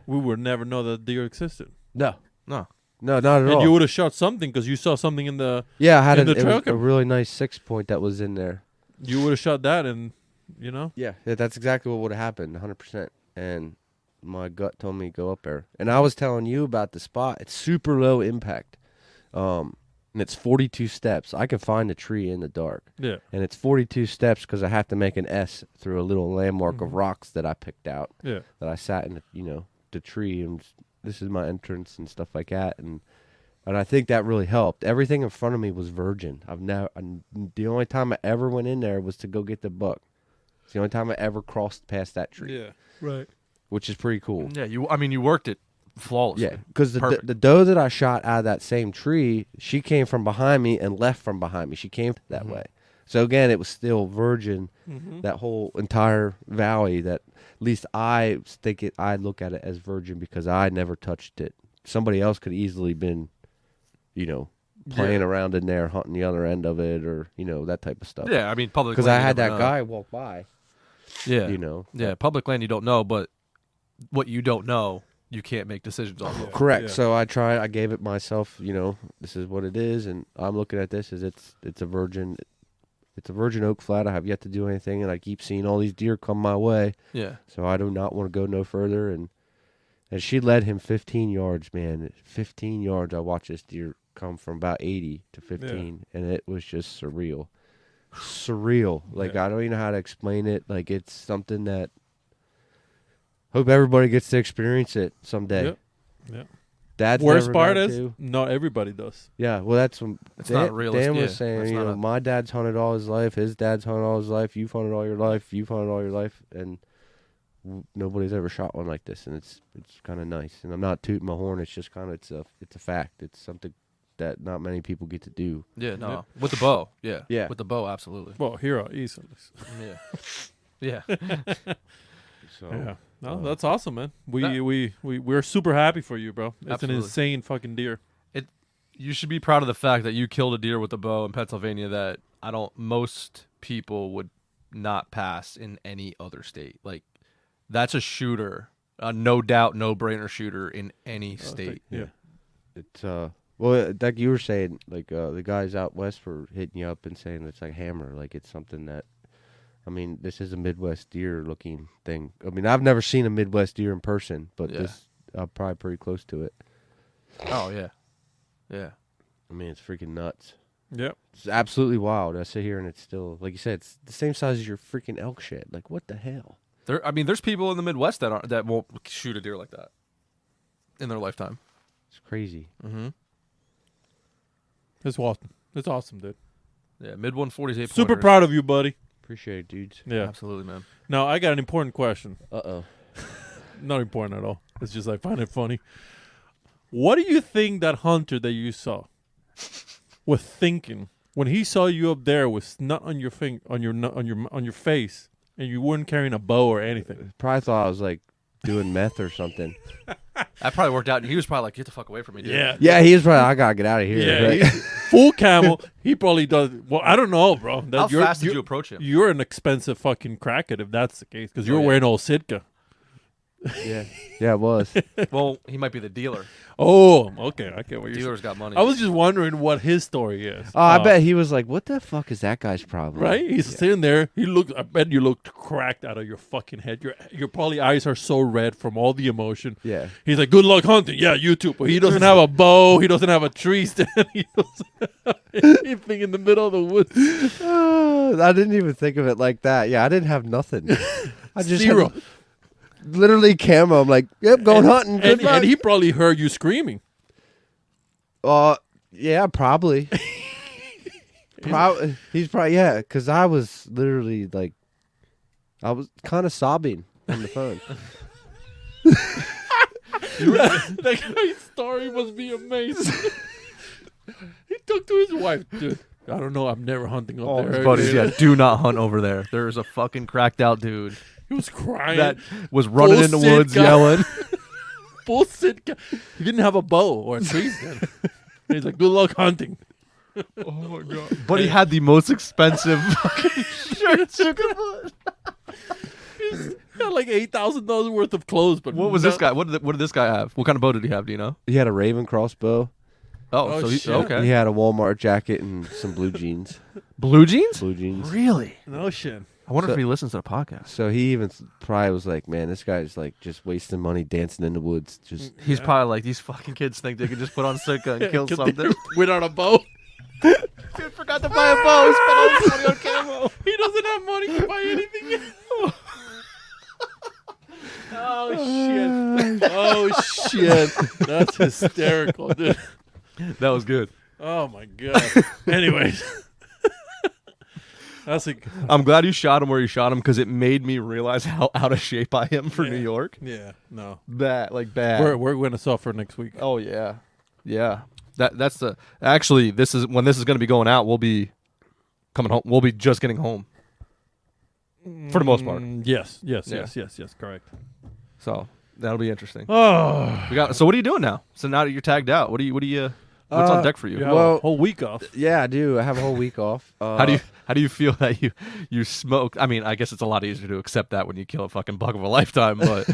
we would never know that deer existed. No, No. not at all. And you would have shot something because you saw something in the. Yeah, I had in the trail a really nice 6-point that was in there. You would have shot that, and Yeah, that's exactly what would have happened, 100%. And my gut told me to go up there. And I was telling you about the spot. It's super low impact. And it's 42 steps. I can find a tree in the dark. Yeah. And it's 42 steps because I have to make an S through a little landmark of rocks that I picked out. Yeah. That I sat in, the tree, and this is my entrance and stuff like that. And I think that really helped. Everything in front of me was virgin. The only time I ever went in there was to go get the buck. It's the only time I ever crossed past that tree. Yeah. Right. Which is pretty cool. Yeah, you worked it flawlessly. Yeah, because the doe that I shot out of that same tree, she came from behind me and left from behind me. She came that way. So again, it was still virgin, that whole entire valley. That at least I look at it as virgin because I never touched it. Somebody else could easily been, playing around in there, hunting the other end of it, or that type of stuff. Yeah, I mean public. Because land, I had you never that know. guy walk by. Yeah, Yeah, public land you don't know, but what you don't know, you can't make decisions on. Yeah. Correct. Yeah. So I gave it myself, this is what it is, and I'm looking at this as it's a virgin oak flat. I have yet to do anything, and I keep seeing all these deer come my way. Yeah. So I do not want to go no further, and she led him 15 yards, man. 15 yards. I watched this deer come from about 80 to 15, and it was just surreal. Like I don't even know how to explain it. Like it's something that hope everybody gets to experience it someday. Yep. Yeah. Dad's Worst never part got is to. not everybody does. Yeah, well, that's when It's Dan, not realistic. Dan was Yeah, saying, that's not a- my dad's hunted all his life, his dad's hunted all his life, you've hunted all your life, you've hunted all your life, and nobody's ever shot one like this, and it's kind of nice. And I'm not tooting my horn; it's just kind of it's a fact. It's something that not many people get to do. Yeah, no. With the bow. Yeah. Yeah. With the bow, absolutely. Well, hero easily. Yeah. Yeah. So Yeah. No, that's awesome, man. We're super happy for you, bro. It's Absolutely. an insane fucking deer. You should be proud of the fact that you killed a deer with a bow in Pennsylvania that most people would not pass in any other state. Like that's a shooter, a no doubt, no brainer shooter in any state. Yeah. it's well, like you were saying, like the guys out west were hitting you up and saying it's like hammer, like it's something that. I mean, this is a Midwest deer looking thing. I mean, I've never seen a Midwest deer in person, but this I'm probably pretty close to it. Oh yeah. Yeah. I mean, it's freaking nuts. Yep. It's absolutely wild. I sit here and it's still, like you said, it's the same size as your freaking elk shed. Like, what the hell? There's people in the Midwest that won't shoot a deer like that in their lifetime. It's crazy. Mm-hmm. It's awesome. It's awesome, dude. Yeah, mid 148. Super proud of you, buddy. Appreciate it, dudes. Yeah. Absolutely, man. Now, I got an important question. Uh-oh. Not important at all. It's just I find it funny. What do you think that hunter that you saw was thinking when he saw you up there with snot on your on your face, and you weren't carrying a bow or anything? Probably thought I was, like, doing meth or something. That probably worked out, and he was probably like, "Get the fuck away from me, dude." Yeah. Yeah, he was probably, I got to get out of here. Yeah. Right? He's full camel. He probably does. Well, I don't know, bro. How fast did you approach him? You're an expensive fucking crackhead if that's the case, because you're yeah. wearing all Sitka. Yeah, it was. Well, he might be the dealer. Oh, okay. I get what you're saying. Dealer's got money. I was just wondering what his story is. Oh, I bet he was like, what the fuck is that guy's problem? Right? He's sitting there. I bet you looked cracked out of your fucking head. Your probably eyes are so red from all the emotion. Yeah. He's like, good luck hunting. Yeah, you too. But he doesn't have a bow. He doesn't have a tree stand. He doesn't have anything in the middle of the woods. I didn't even think of it like that. Yeah, I didn't have nothing. I just Zero. had literally camo. I'm like, yep, going hunting. Good luck. And he probably heard you screaming. Yeah, probably. He's probably, yeah, because I was literally like, I was kind of sobbing on the phone. That guy's story must be amazing. He took to his wife, dude. I don't know. I'm never hunting up there. his buddies, yeah, do not hunt over there. There's a fucking cracked out dude He was crying. that was running in the Bullshit woods guy. yelling. Bullshit guy. He didn't have a bow or a tree stand. He's like, good luck hunting. Oh my god! But he had the most expensive fucking shirts you could put. He's got like $8,000 worth of clothes. But What was this guy? What did this guy have? What kind of bow did he have? Do you know? He had a Raven crossbow. Oh, Oh, so shit. okay. He had a Walmart jacket and some blue jeans. Blue jeans? Blue jeans. Really? No shit. I wonder if he listens to the podcast. So he even probably was like, man, this guy's like just wasting money dancing in the woods. Just He's probably like, these fucking kids think they can just put on Sika and kill something. Without a bow. Dude forgot to buy a bow. He spent all his money on camo. He doesn't have money to buy anything. Oh, shit. Oh, shit. That's hysterical, dude. That was good. Oh, my God. Anyways. I'm glad you shot him where you shot him because it made me realize how out of shape I am for New York. Yeah, no. Bad. We're going to suffer next week. Oh, yeah. Yeah. That's the... Actually, when this is going to be going out, we'll be coming home. We'll be just getting home. For the most part. Yes, correct. So, that'll be interesting. Oh. So, what are you doing now? So, now that you're tagged out, what's on deck for you? You have a whole week off. yeah, I do. I have a whole week off. How do you feel that you smoke? I mean, I guess it's a lot easier to accept that when you kill a fucking buck of a lifetime, but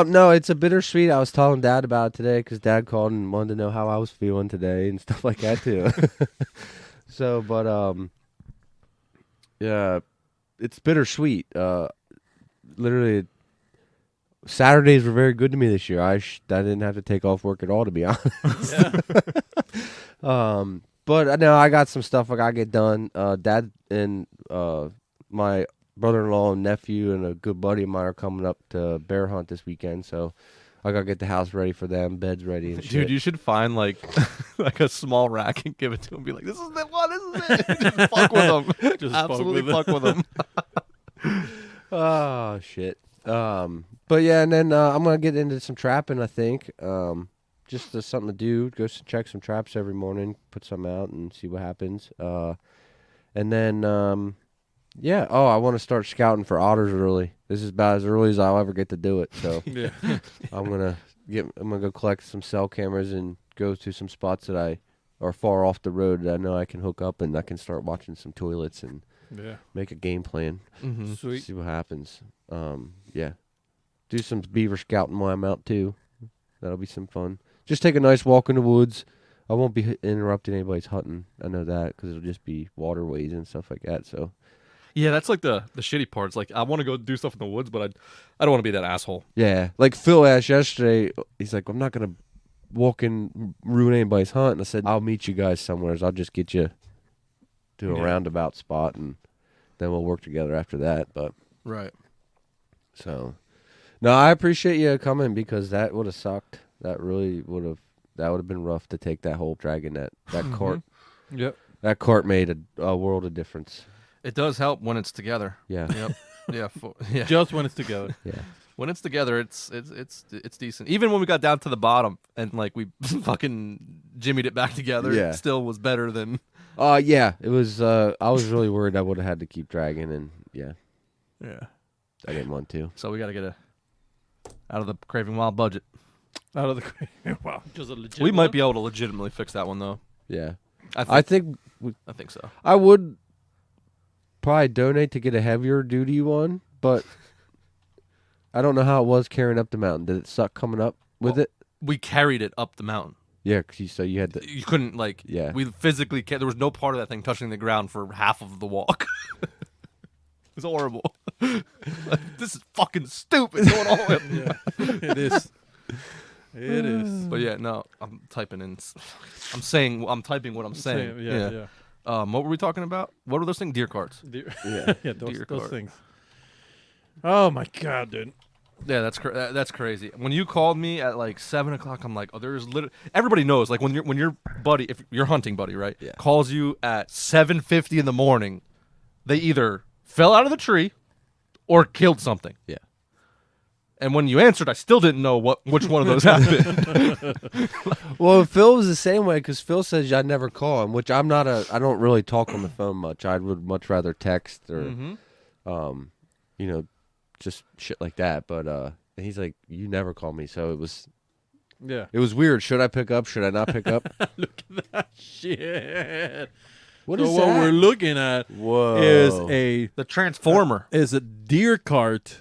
no, it's a bittersweet. I was telling Dad about it today because Dad called and wanted to know how I was feeling today and stuff like that too. So, but yeah, it's bittersweet. Literally, Saturdays were very good to me this year. I didn't have to take off work at all, to be honest. But no, I got some stuff I gotta get done. Dad and my brother-in-law and nephew and a good buddy of mine are coming up to bear hunt this weekend, so I gotta get the house ready for them, beds ready and shit. Dude, you should find like a small rack and give it to him. Be like, this is the one. This is it. Just fuck with them. Just absolutely fuck with them. Oh shit. But yeah, and then I'm gonna get into some trapping. I think just something to do. Go check some traps every morning, put some out, and see what happens. And then yeah. Oh, I want to start scouting for otters early. This is about as early as I'll ever get to do it. So Yeah. I'm gonna go collect some cell cameras and go to some spots that are far off the road that I know I can hook up, and I can start watching some toilets and make a game plan. Mm-hmm. Sweet. See what happens. Yeah. Do some beaver scouting while I'm out too. That'll be some fun. Just take a nice walk in the woods. I won't be interrupting anybody's hunting. I know that because it'll just be waterways and stuff like that. So Yeah, that's like the shitty part. It's like I want to go do stuff in the woods, but I don't want to be that asshole. yeah, like Phil asked yesterday. He's like, I'm not gonna walk in ruin anybody's hunt. And I said, I'll meet you guys somewhere. I'll just get you to a roundabout spot, and then we'll work together after that. But Right. so, no, I appreciate you coming because that would have sucked. That really would have. That would have been rough to take that whole dragging that cart. Yep. That cart made a world of difference. It does help when it's together. Yeah. Yep. Yeah. Just when it's together. Yeah. When it's together, it's decent. Even when we got down to the bottom and like we fucking jimmied it back together, Yeah. it still was better than. Yeah. It was. I was really worried I would have had to keep dragging, and yeah, I didn't want to. So we got to get out of the Craving Wild budget. Out of the wow, just a legit. We might be able to legitimately fix that one though. Yeah. I think so. I would probably donate to get a heavier duty one, but I don't know how it was carrying up the mountain. Did it suck coming up with it? We carried it up the mountain. Yeah, so you had to. You couldn't like. Yeah. We physically there was no part of that thing touching the ground for half of the walk. It was horrible. This is fucking stupid going all the way up. Yeah, it is. It is. But yeah, no, I'm typing in. I'm typing what I'm saying. Yeah. What were we talking about? What were those things? Deer carts. Yeah. Yeah, those cart. things. Oh my god, dude. Yeah, that's crazy. When you called me at like 7:00, I'm like, oh, there's literally everybody knows. Like when your buddy, if your hunting buddy, right, calls you at 7:50 in the morning, they either fell out of the tree or killed something. Yeah. And when you answered, I still didn't know which one of those happened. Well, Phil was the same way because Phil says I never call him, which I don't really talk on the phone much. I would much rather text or, just shit like that. But and he's like, you never call me, so it was weird. Should I pick up? Should I not pick up? Look at that shit. What so is what that? we're looking at is The Transformer. is a deer cart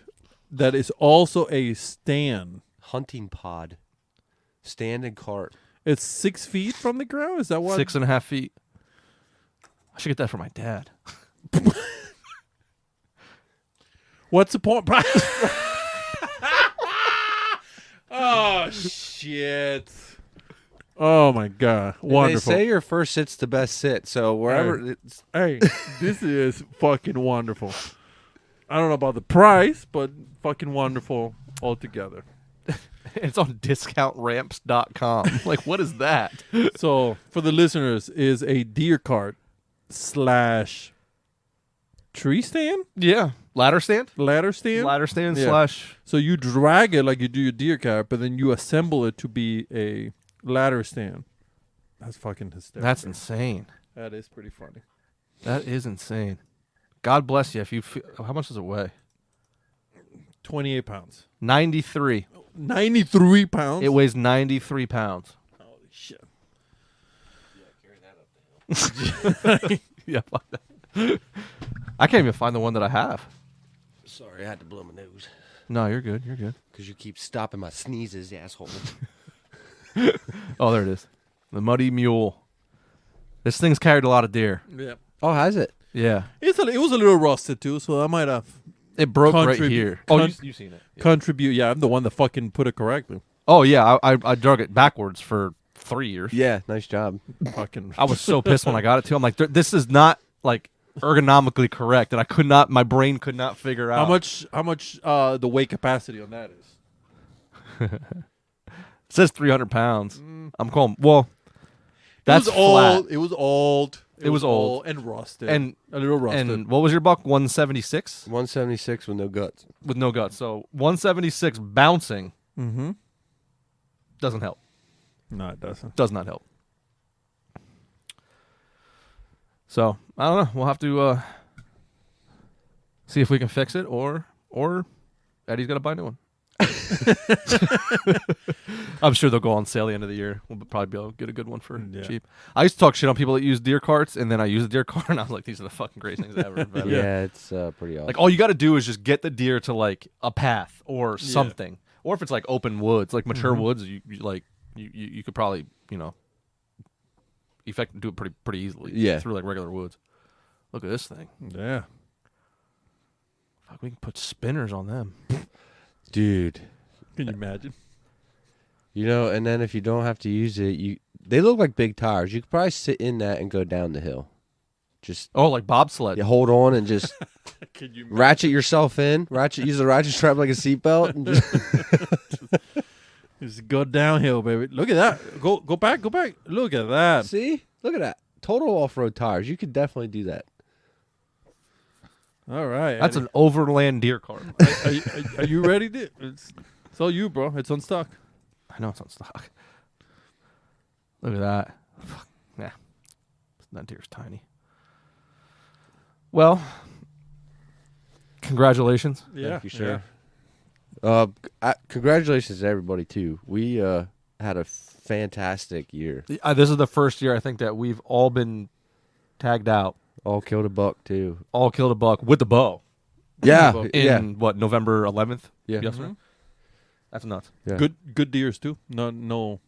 that is also a stand. Hunting pod, stand and cart. It's 6 feet from the ground. Is that what? 6.5 feet. I should get that for my dad. What's the point? Oh shit! Oh my god! Wonderful. They say your first sit's the best sit, so wherever it's Hey, this is fucking wonderful. I don't know about the price, but fucking wonderful altogether. It's on discountramps.com. Like, what is that? So, for the listeners, is a deer cart / tree stand, Yeah. Ladder stand? ladder stand. Ladder stand Yeah. / So you drag it like you do your deer cart, but then you assemble it to be a ladder stand. That's fucking hysterical. That's insane. That is pretty funny. That is insane. God bless you. If you feel, how much does it weigh? 28 pounds. 93. 93 pounds. It weighs 93 pounds. Holy shit. Yeah. Fuck that. I can't even find the one that I have. sorry, I had to blow my nose No, you're good. You're good. because you keep stopping my sneezes, asshole. Oh, there it is. The Muddy Mule. This thing's carried a lot of deer. Yeah. Oh, has it? Yeah. It was a little rusted too, so I might have It broke right Contribute- here. Oh, con- you've seen it. Yeah. contribute. Yeah, I'm the one that fucking put it correctly. Oh, yeah. I drug it backwards for 3 years. Yeah, nice job. Fucking. I was so pissed when I got it too. I'm like, this is not like ergonomically correct, and I could not. My brain could not figure out How much the weight capacity on that is? It says 300 pounds. I'm calling. Well, that's it was flat. old. It was old. It was old. and rusted. And a little rusted. And what was your buck? 176 176 with no guts. with no guts. So 176 bouncing mm-hmm. doesn't help. No, it doesn't. Does not help. So I don't know. We'll have to see if we can fix it, or Eddie's got to buy a new one. I'm sure they'll go on sale the end of the year. We'll probably be able to get a good one for cheap. I used to talk shit on people that use deer carts, and then I use a deer cart, and I was like, these are the fucking greatest things ever invented. Yeah, it's pretty awesome. Like, all you got to do is just get the deer to like a path or something, or if it's like open woods, like mature woods, you could probably do it pretty easily. Yeah. Through like regular woods. Look at this thing. Yeah. Fuck, we can put spinners on them. Dude. Can you imagine? You know, and then if you don't have to use it, they look like big tires. You could probably sit in that and go down the hill. Just like bobsled. you hold on and just Can you ratchet yourself in. Use the ratchet strap like a seatbelt. And just go downhill, baby? Look at that. Go back. Look at that. see, look at that. Total off-road tires. You could definitely do that. All right. That's Eddie. an overland deer cart. Are you ready? It's all you, bro. It's on stock. I know it's on stock. Look at that. Fuck. Nah. That deer's tiny. Well, congratulations. Yeah. Thank you, sir. Congratulations to everybody too. We had a fantastic year. This is the first year I think that we've all been tagged out. All killed a buck too. All killed a buck with the bow. Yeah, In what, November 11th? Yeah. Yes, sir. That's nuts. Yeah. Good deers too. No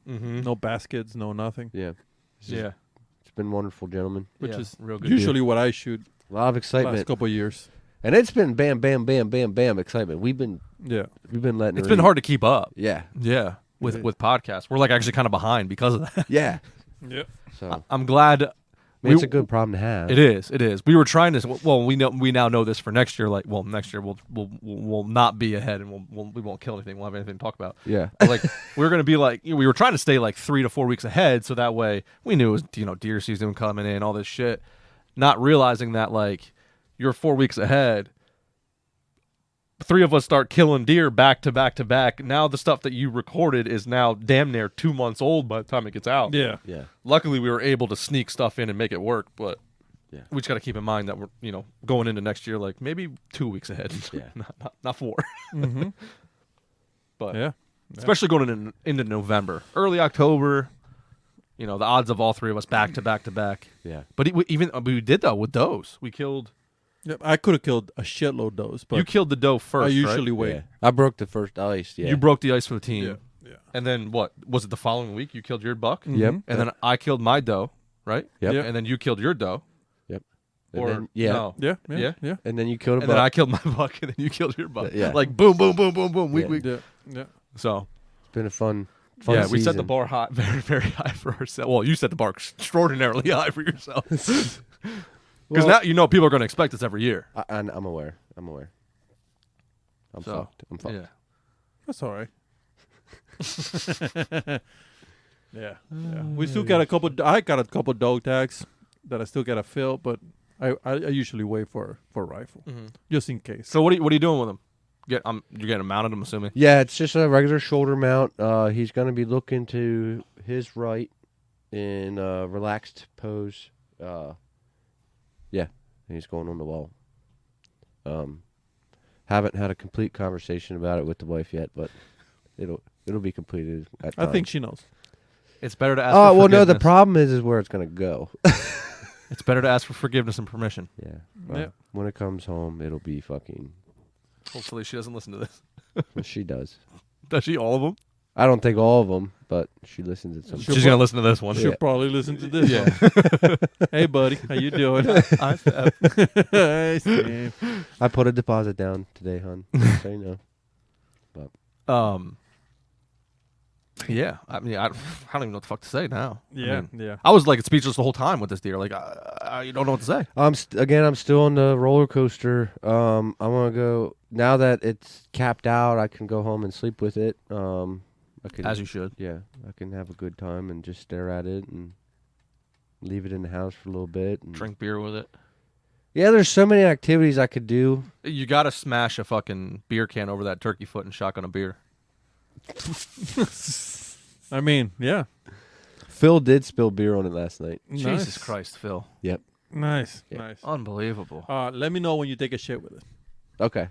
baskets. No nothing. Yeah. Yeah. It's been wonderful, gentlemen. Which Yeah, is real good usually what I shoot. A lot of Last excitement, couple of years. and it's been bam, bam, bam, bam, bam excitement. We've been letting. It's been hard to keep up. Yeah. Yeah. With podcasts. We're like actually kind of behind because of that. Yeah. Yep. So I'm glad. it's a good problem to have. It is. It is. We were trying to. Well, we now know this for next year. Like, well, next year we'll not be ahead, and we won't kill anything. We'll have anything to talk about. Yeah. But like we were gonna be like, we were trying to stay like 3 to 4 weeks ahead, so that way we knew it was deer season coming in, all this shit. Not realizing that like you're 4 weeks ahead. 3 of us start killing deer back to back to back. Now the stuff that you recorded is now damn near 2 months old by the time it gets out. Yeah. Yeah. Luckily, we were able to sneak stuff in and make it work, but Yeah. we just got to keep in mind that we're going into next year like maybe 2 weeks ahead. Yeah. not 4. Mm-hmm. But Yeah. especially going into November, early October. The odds of all 3 of us back to back to back. Yeah. But we did though with does. We killed. Yep. I could have killed a shitload of those, but You killed the doe first. I usually right? wait. Yeah. I broke the first ice. Yeah. You broke the ice for the team. Yeah. Yeah. And then what was it? The following week you killed your buck. Yep. And then I killed my doe. Right. Yep. Yeah. And then you killed your doe. Yep. And Or then, yeah. no. Yeah. And then you killed a And buck. then I killed my buck, and then you killed your buck. Yeah. Like boom, boom, boom, boom, boom. Week, Yeah. week. Yeah. So It's been a fun yeah, we set season. the bar high, very, very high for ourselves. Well, you set the bar extraordinarily high for yourself. Because Well- now you know people are going to expect this every year. I'm aware. I'm So, fucked. Yeah. That's all right. Yeah. We still got a couple. I got a couple dog tags that I still got to fill, but I usually wait for a rifle just in case. So what are you doing with them? You're getting them mounted, I'm assuming. Yeah, it's just a regular shoulder mount. He's going to be looking to his right in a relaxed pose. Yeah, he's going on the wall. Haven't had a complete conversation about it with the wife yet, but it'll be completed. I think she knows. It's better to ask. Oh for well, no. The forgiveness. problem is where it's going to go. It's better to ask for forgiveness and permission. Yeah. Yeah. When it comes home, it'll be fucking. Hopefully, she doesn't listen to this. Well, she does. Does she? All of them? I don't think all of them, but she listens to some. She's gonna listen to this one. She'll Yeah. probably listen to this. Yeah. One. Hey, buddy, how you doing? I- Hey, Steve. I put a deposit down today, hon. So you know. Yeah. I mean, I don't even know what the fuck to say now. Yeah, I mean, yeah. I was like speechless the whole time with this deer. Like, you don't know what to say. I'm still on the roller coaster. I want to go now that it's capped out. I can go home and sleep with it. I can, As you should. yeah, I can have a good time and just stare at it and leave it in the house for a little bit. And Drink beer with it. Yeah, there's so many activities I could do. You gotta smash a fucking beer can over that turkey foot and shotgun a beer. I mean, yeah. Phil did spill beer on it last night. Jesus Nice. Christ, Phil. Nice, Yeah. nice. Unbelievable. Let me know when you take a shit with it. Okay,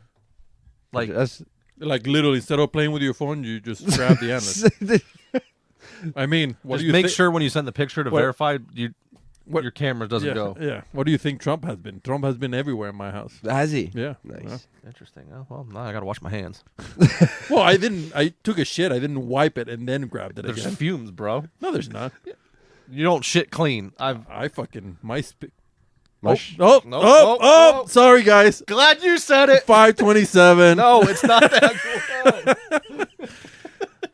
Like, that's Like literally, instead of playing with your phone, you just grab the antlers. I mean, what just do you make thi- sure when you send the picture to What- verify what- your camera doesn't yeah, go. Yeah. What do you think Trump has been? Trump has been everywhere in my house. has he? Yeah. Nice. Interesting. Oh, well, now I gotta wash my hands. Well, I didn't. I took a shit. I didn't wipe it and then grabbed it There's again. fumes, bro. No, there's not. You don't shit clean. I fucking my. My Oh, No, oh, oh. sorry guys. Glad you said it. 527. No, it's not that. No.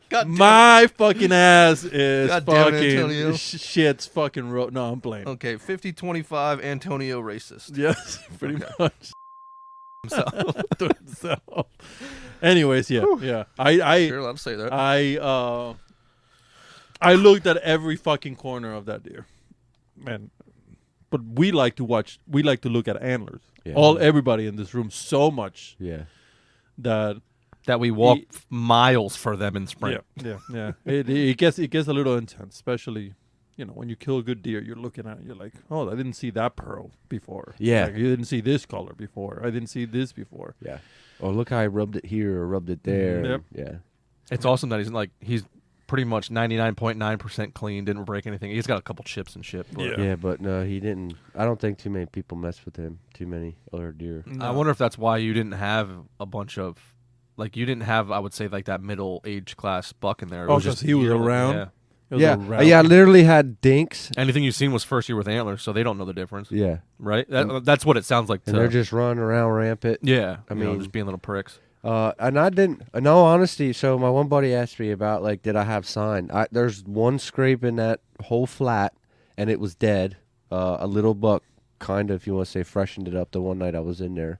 God damn. My fucking ass is God damn it, fucking Antonio. shit's fucking No, I'm playing. Okay, 50-25 Antonio racist. Yes, pretty Okay. much. Himself. To himself. Anyways, yeah, yeah. You're allowed to say that. I looked at every fucking corner of that deer, man. But we like to watch. We like to look at antlers. Yeah. Everybody in this room so much Yeah. that that we walk miles for them in spring. yeah. It gets a little intense, especially when you kill a good deer. You're looking at it, you're like, oh, I didn't see that pearl before. Yeah. Like, you didn't see this color before. I didn't see this before. Yeah. Oh, look how I rubbed it here or rubbed it there. Yep. Yeah. It's awesome that he's pretty much 99.9% clean, didn't break anything. He's got a couple chips and shit. But Yeah. Yeah, but no, he didn't. I don't think too many people mess with him. Too many other deer. I wonder if that's why you didn't have a bunch of, like, you didn't have, I would say, like that middle age class buck in there. It Oh, was 'cause just he was yearling, around? Yeah. It was Yeah. around. Yeah, I literally had dinks. Anything you've seen was first year with antlers, so they don't know the difference, Yeah. right? That's what it sounds like. And to, they're just running around rampant. yeah. I you know, mean- just being little pricks. And I didn't, in all honesty, so my one buddy asked me about, like, did I have sign? There's one scrape in that whole flat, and it was dead. A little buck, kind of, if you want to say, freshened it up the one night I was in there.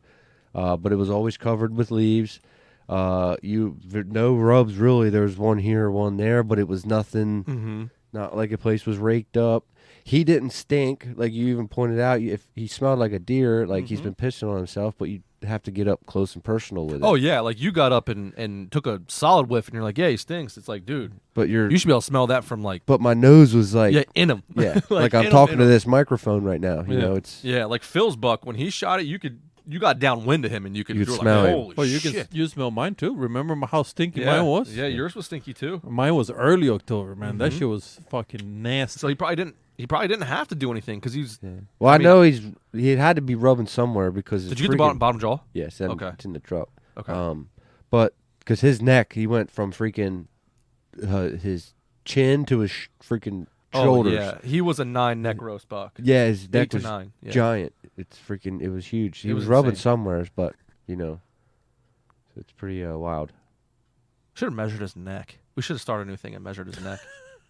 But it was always covered with leaves. No rubs, really. There was one here, one there, but it was nothing, Mm-hmm. not like a place was raked up. He didn't stink, like you even pointed out. If he smelled like a deer, like he's been pissing on himself, but you have to get up close and personal with it. Oh, yeah. Like, you got up and took a solid whiff, and you're like, yeah, he stinks. It's like, dude, but you should be able to smell that from, like, But my nose was like, yeah, in him. yeah, like I'm in 'em, talking in to 'em. this microphone right now. You Yeah. know, it's Yeah, like Phil's buck, when he shot it, you got downwind to him, and you could You could were smell like, him. holy Well, you shit. you smell mine too. Remember how stinky Yeah. mine was? Yeah, yours was stinky, too. Mine was early October, man. That Mhm. shit was fucking nasty. So he probably didn't have to do anything, because he's... yeah. Well, I I, mean- know he had to be rubbing somewhere because Did it's you get the freaking- bottom jaw? Yes, Okay. it's in the truck. Okay. But because his neck, he went from freaking his chin to his freaking shoulders. Oh, yeah. He was a 9 neck roast buck. Yeah, his 8 neck to was 9. Yeah. giant. It was huge. He It was was rubbing insane. somewheres, but so it's pretty wild. Should have measured his neck. We should have started a new thing and measured his neck.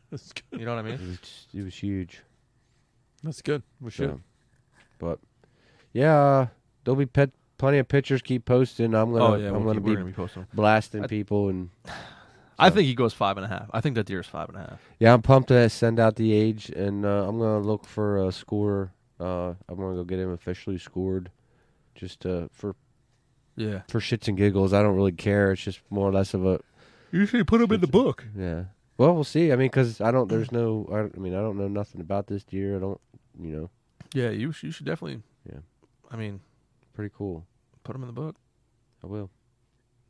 That's good. You know what I mean? It was huge. That's good. We should. So, but yeah, there'll be plenty of pictures. Keep posting. I'm gonna we're be gonna be posting. blasting people, and I think he goes 5.5. I think that deer is 5.5. yeah, I'm pumped to send out the age, and I'm gonna look for a score. I'm gonna go get him officially scored, just for shits and giggles. I don't really care. It's just more or less of a. You should put him in the book. Yeah. Well, we'll see. I mean, because I don't know nothing about this deer. I don't. Yeah, you should definitely. Yeah. I mean, Pretty cool. put him in the book. I will.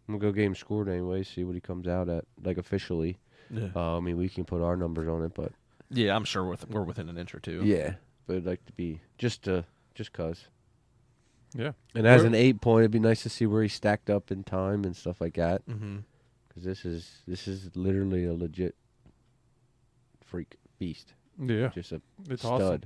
I'm gonna go get him scored anyway. See what he comes out at, like officially. Yeah. I mean, we can put our numbers on it, but Yeah, I'm sure we're within an inch or two. yeah, but I'd like to be just cause. Yeah. And as an 8 point, it'd be nice to see where he stacked up in time and stuff like that. Mm-hmm. Because this is literally a legit freak beast. Yeah. Just a It's stud, awesome.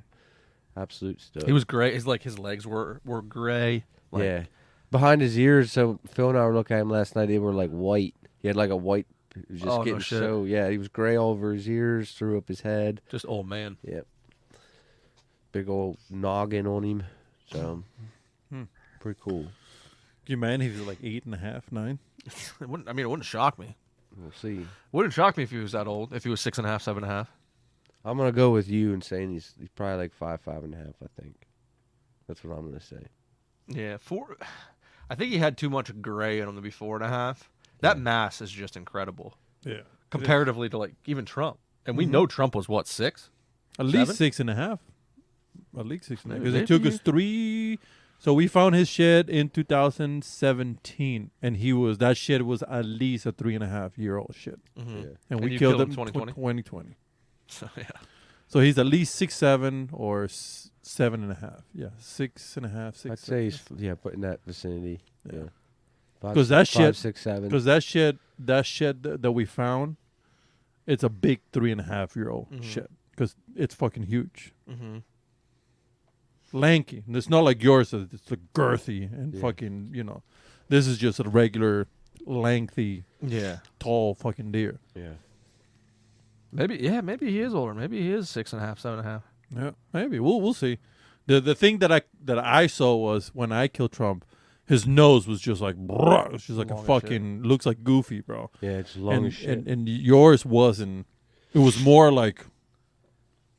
absolute stud. He was great. His legs were gray. Like, yeah, behind his ears. So Phil and I were looking at him last night. They were like white. He had like a white. It was just Oh, no getting shit. so he was gray all over his ears, through up his head. Just old man. Yep. Big old noggin on him. So pretty cool. Can you imagine if he was like 8.5, 9? It wouldn't shock me. We'll see. Wouldn't shock me if he was that old. If he was 6.5, 7.5. I'm gonna go with you and saying he's probably like 5.5. I think that's what I'm gonna say. Yeah, 4. I think he had too much gray in him to be 4.5. That mass is just incredible Yeah. comparatively to like even Trump. And we know Trump was what, 6? At least 6.5. At least 6.5. Maybe. Because it took us 3. So we found his shed in 2017, and that shed was at least a 3.5-year-old shed, Mm-hmm. Yeah. and we you killed him in 2020. 2020. So yeah. So he's at least 6'7" or 7.5. Yeah, 6.5, 6. I'd say he's put in that vicinity. Yeah. Yeah. 'Cause that 5, shit- 6, 7. Because that shed that we found, it's a big 3.5-year-old Mhm. shed because it's fucking huge, Mm-hmm. lanky. And it's not like yours. It's like girthy and Yeah. fucking. This is just a regular, lengthy, Yeah. tall fucking deer. Yeah. Maybe he is older. Maybe he is 6.5, 7.5. Yeah, maybe we'll see. The thing that I saw was when I killed Trump, his nose was just like it's just like Long a as fucking looks like Goofy, bro. Yeah, it's long as shit. And yours wasn't. It was more like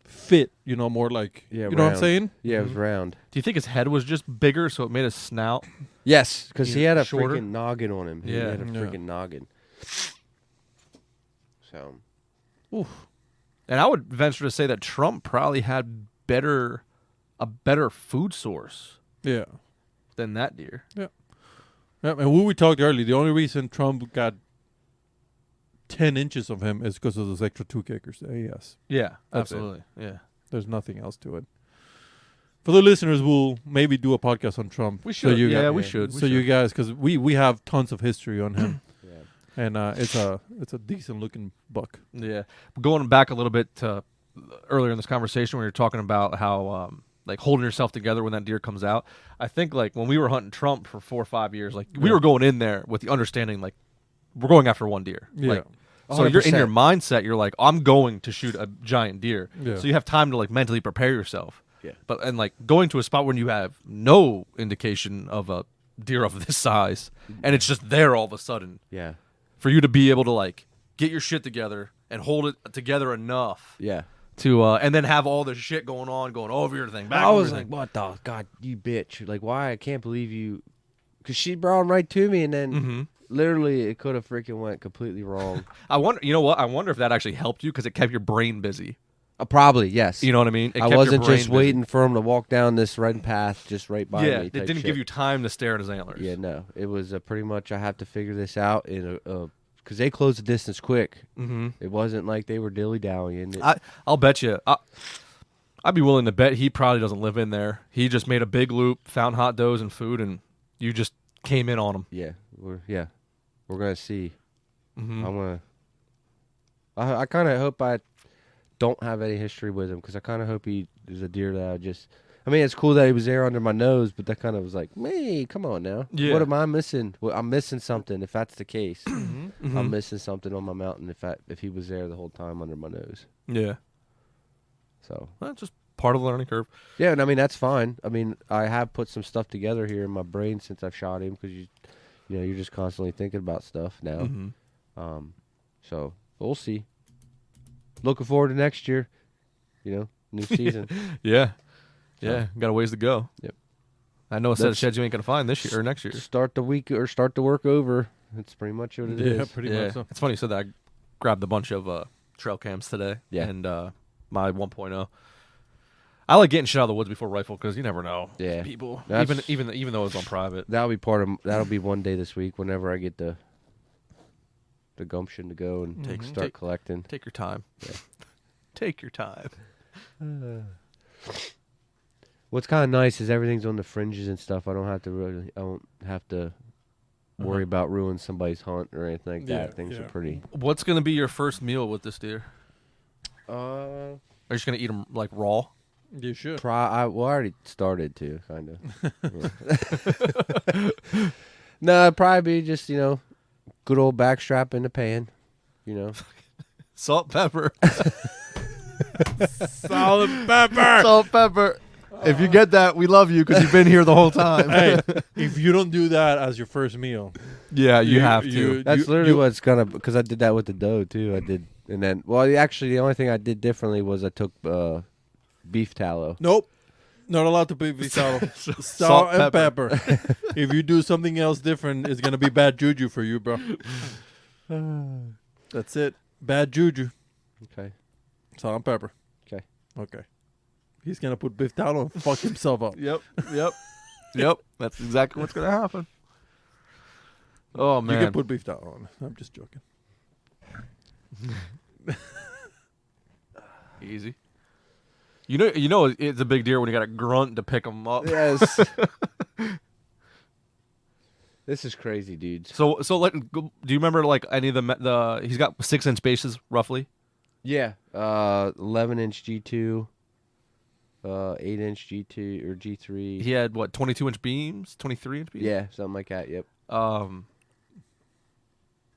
fit, more like Yeah, you know what I'm round. saying? Yeah, it was round. Do you think his head was just bigger, so it made his snout? Yes, because he had a Shorter? freaking noggin on him. He Yeah. had a Yeah. freaking noggin. So Oof. And I would venture to say that Trump probably had a better food source Yeah. than that deer. Yeah, and when we talked earlier, the only reason Trump got 10 inches of him is because of those extra 2 kickers. Yes. Yeah, That's it. absolutely. Yeah. There's nothing else to it. For the listeners, we'll maybe do a podcast on Trump. We should. We should. So you guys, because we have tons of history on him, yeah. and it's a decent looking buck. Yeah. Going back a little bit to earlier in this conversation when you were talking about how like holding yourself together when that deer comes out. I think like when we were hunting Trump for 4 or 5 years, like we were going in there with the understanding like we're going after one deer. Yeah. Like, so you're in 100%. your mindset, you're like, I'm going to shoot a giant deer. Yeah. So you have time to like mentally prepare yourself. Yeah. But like going to a spot when you have no indication of a deer of this size and it's just there all of a sudden Yeah. for you to be able to like get your shit together and hold it together enough Yeah. to and then have all this shit going over your thing. Back I over was your like, thing. what the God, you bitch. Like, why? I can't believe you. Because she brought him right to me, and then Mhm. literally it could have freaking went completely wrong. I wonder, you know what? I wonder if that actually helped you because it kept your brain busy. Probably, yes. You know what I mean? It I kept your wasn't brain just busy. waiting for him to walk down this red path just right by Yeah, me. it type didn't shit. give you time to stare at his antlers. Yeah, no. It was pretty much I have to figure this out in because they closed the distance quick. Mm-hmm. It wasn't like they were dilly-dallying. I'll bet you. I'd be willing to bet he probably doesn't live in there. He just made a big loop, found hot does and food, and you just came in on him. Yeah, we're gonna see. Mm-hmm. I kind of hope I don't have any history with him because I kind of hope he is a deer that I mean, it's cool that he was there under my nose, but that kind of was like, hey, come on now. Yeah. What am I missing? Well, I'm missing something if that's the case. Mm-hmm. I'm missing something on my mountain if he was there the whole time under my nose. Yeah. So That's just part of the learning curve. yeah, and I mean that's fine. I mean I have put some stuff together here in my brain since I've shot him because you know you're just constantly thinking about stuff now. Mm-hmm. So we'll see. Looking forward to next year. You know, new season. Yeah. Yeah. Got a ways to go. Yep. I know a set of Let's- sheds you ain't gonna find this year or next year. Start the week or start the work over. That's pretty much what it is. Yeah, pretty much so. It's funny you said that. I grabbed a bunch of trail cams today. Yeah. And my 1.0. I like getting shit out of the woods before rifle because you never know. Yeah. People, That's- even though it's on private. That'll be one day this week whenever I get the gumption to go and Mhm. start collecting. Take your time. Yeah. Take your time. What's kind of nice is everything's on the fringes and stuff. I don't have to worry about ruining somebody's hunt or anything like that. Yeah, Things yeah. are pretty. What's gonna be your first meal with this deer? Are you just gonna eat them like raw? You should. I already started to kind of. No, it'd probably be just good old backstrap in the pan. Salt, pepper. Solid pepper. Salt, pepper. If you get that, we love you because you've been here the whole time. Hey, if you don't do that as your first meal, Yeah, you have to. That's literally what's gonna because I did that with the doe too. I did, and then actually the only thing I did differently was I took beef tallow. Nope. Not allowed to be salt, Salt, and pepper. If you do something else different, it's gonna be bad juju for you, bro. That's it. Bad juju. Okay. Salt and pepper. Okay. Okay. He's gonna put beef tallow and fuck himself up. Yep. That's exactly what's gonna happen. Oh man. You can put beef tallow on. I'm just joking. Easy. You know it's a big deer when you got a grunt to pick them up. Yes. This is crazy, dudes. So do you remember like any of the he's got 6-inch bases roughly? Yeah. 11-inch G2, 8-inch G2 or G3. He had what 22-inch beams, 23-inch beams. Yeah, something like that. Yep.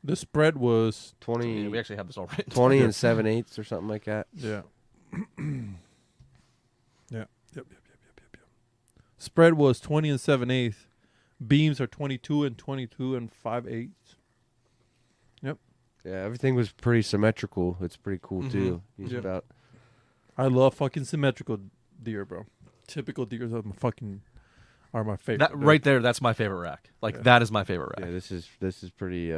The spread was 20. Yeah, we actually have this all written. 20 and 7/8 or something like that. yeah. Yep. Spread was 20 and 7/8. Beams are 22 and 5/8. Yep. Yeah, everything was pretty symmetrical. It's pretty cool too. He's Yep. about I love fucking symmetrical deer, bro. Typical deers are my favorite. That right there, that's my favorite rack. Like Yeah. that is my favorite rack. yeah. This is pretty.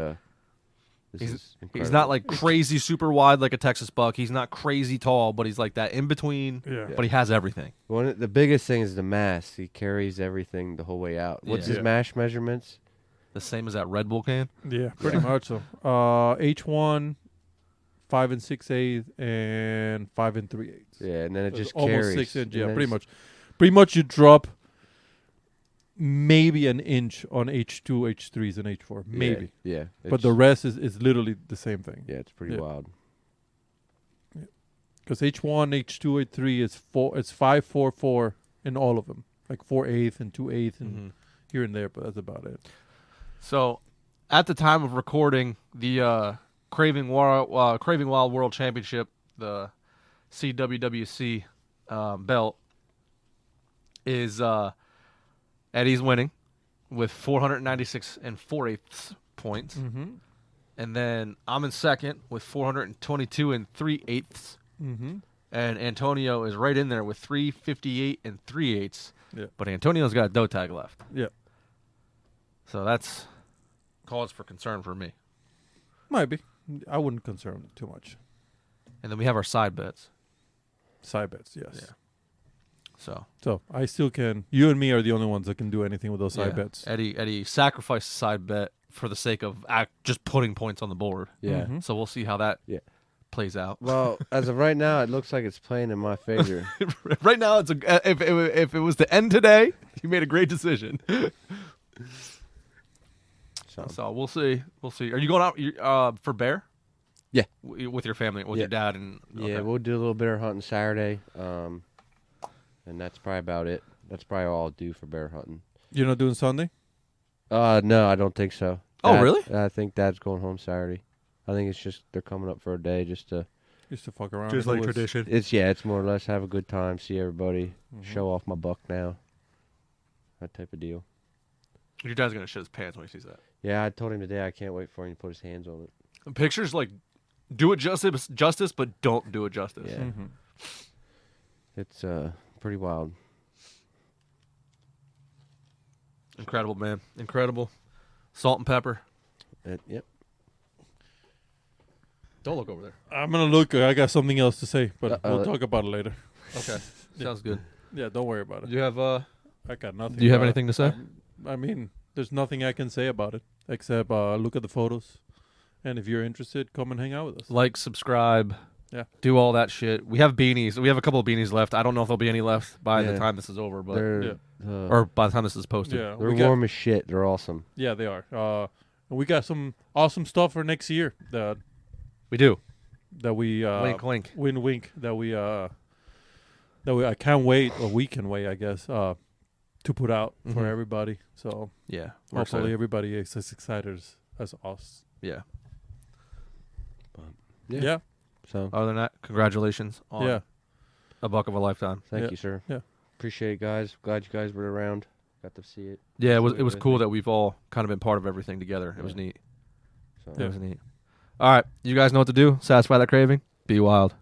Is incredible. He's not like crazy super wide like a Texas buck. He's not crazy tall, but he's like that in between. Yeah. But he has everything. The biggest thing is the mass. He carries everything the whole way out. What's Yeah. his mash measurements? The same as that Red Bull can. Yeah, pretty much so. H1, 5 and 6/8, and 5 and 3/8. Yeah, and then it just almost carries. 6 inch. And Yeah, then pretty much. Pretty much you drop maybe an inch on H2, H3s, and H4. Maybe. Yeah. But the rest is literally the same thing. Yeah, it's pretty Yeah. wild. Because H1, H2, H3 is 4. It's 5, 4, 4 in all of them. Like 4/8 and 2/8 and here and there, but that's about it. So, at the time of recording, the Craving Wild World Championship, the CWWC belt, is Eddie's winning with 496 and 4/8 points. Mm-hmm. And then I'm in second with 422 and 3/8. Mm-hmm. And Antonio is right in there with 358 and 3/8. Yeah. But Antonio's got a doe tag left. Yeah. So that's cause for concern for me. Might be. I wouldn't concern too much. And then we have our side bets. Side bets, yes. Yeah. So I still can. You and me are the only ones that can do anything with those side yeah, bets. Eddie sacrificed a side bet for the sake of just putting points on the board. Yeah. Mhm. So we'll see how that Yeah. plays out. Well, as of right now, it looks like it's playing in my favor. Right now, if it was to end today, you made a great decision. So So we'll see. We'll see. Are you going out for bear? Yeah. With your family, with Yeah. your dad, and Yeah, we'll do a little bear hunting Saturday, and that's probably about it. That's probably all I'll do for bear hunting. You're not doing Sunday? No, I don't think so. Oh, Dad- really? I think Dad's going home Saturday. I think it's just they're coming up for a day just to. Just to fuck around. just in the like woods. tradition. It's more or less have a good time, see everybody, Mhm. show off my buck now. That type of deal. Your dad's gonna shit his pants when he sees that. Yeah, I told him today I can't wait for him to put his hands on it. Pictures like do it justice, but don't do it justice. Yeah. Mhm. It's pretty wild. Incredible, man. Incredible. Salt and pepper. Yep. Don't look over there. I'm gonna look. I got something else to say, but we'll Uh-oh. talk about it later. Okay. Sounds good. Yeah, don't worry about it. Do you have I got nothing. Do you have about it. anything to say? I mean, there's nothing I can say about it except look at the photos, and if you're interested, come and hang out with us. like, subscribe, Yeah. do all that shit. We have beanies. We have a couple of beanies left. I don't know if there'll be any left by the Yeah. time this is over, but They're or by the time this is posted. Yeah, they're we got, warm as shit. They're awesome. yeah, they are. And we got some awesome stuff for next year that We do. we Wink, wink. wink that we I can't wait, or we can wait, I guess, to put out for Mhm. everybody. So Yeah. We're hopefully excited. everybody is as excited as us. Yeah. Yeah. Yeah. So Other than that, congratulations on Yeah. a buck of a lifetime. thank Yeah. you, sir. Yeah. Appreciate it, guys. Glad you guys were around. Got to see it. Yeah, it was Absolutely. cool that we've all kind of been part of everything together. It was Yeah. neat. So. It was neat. All right, you guys know what to do. Satisfy that craving. Be wild.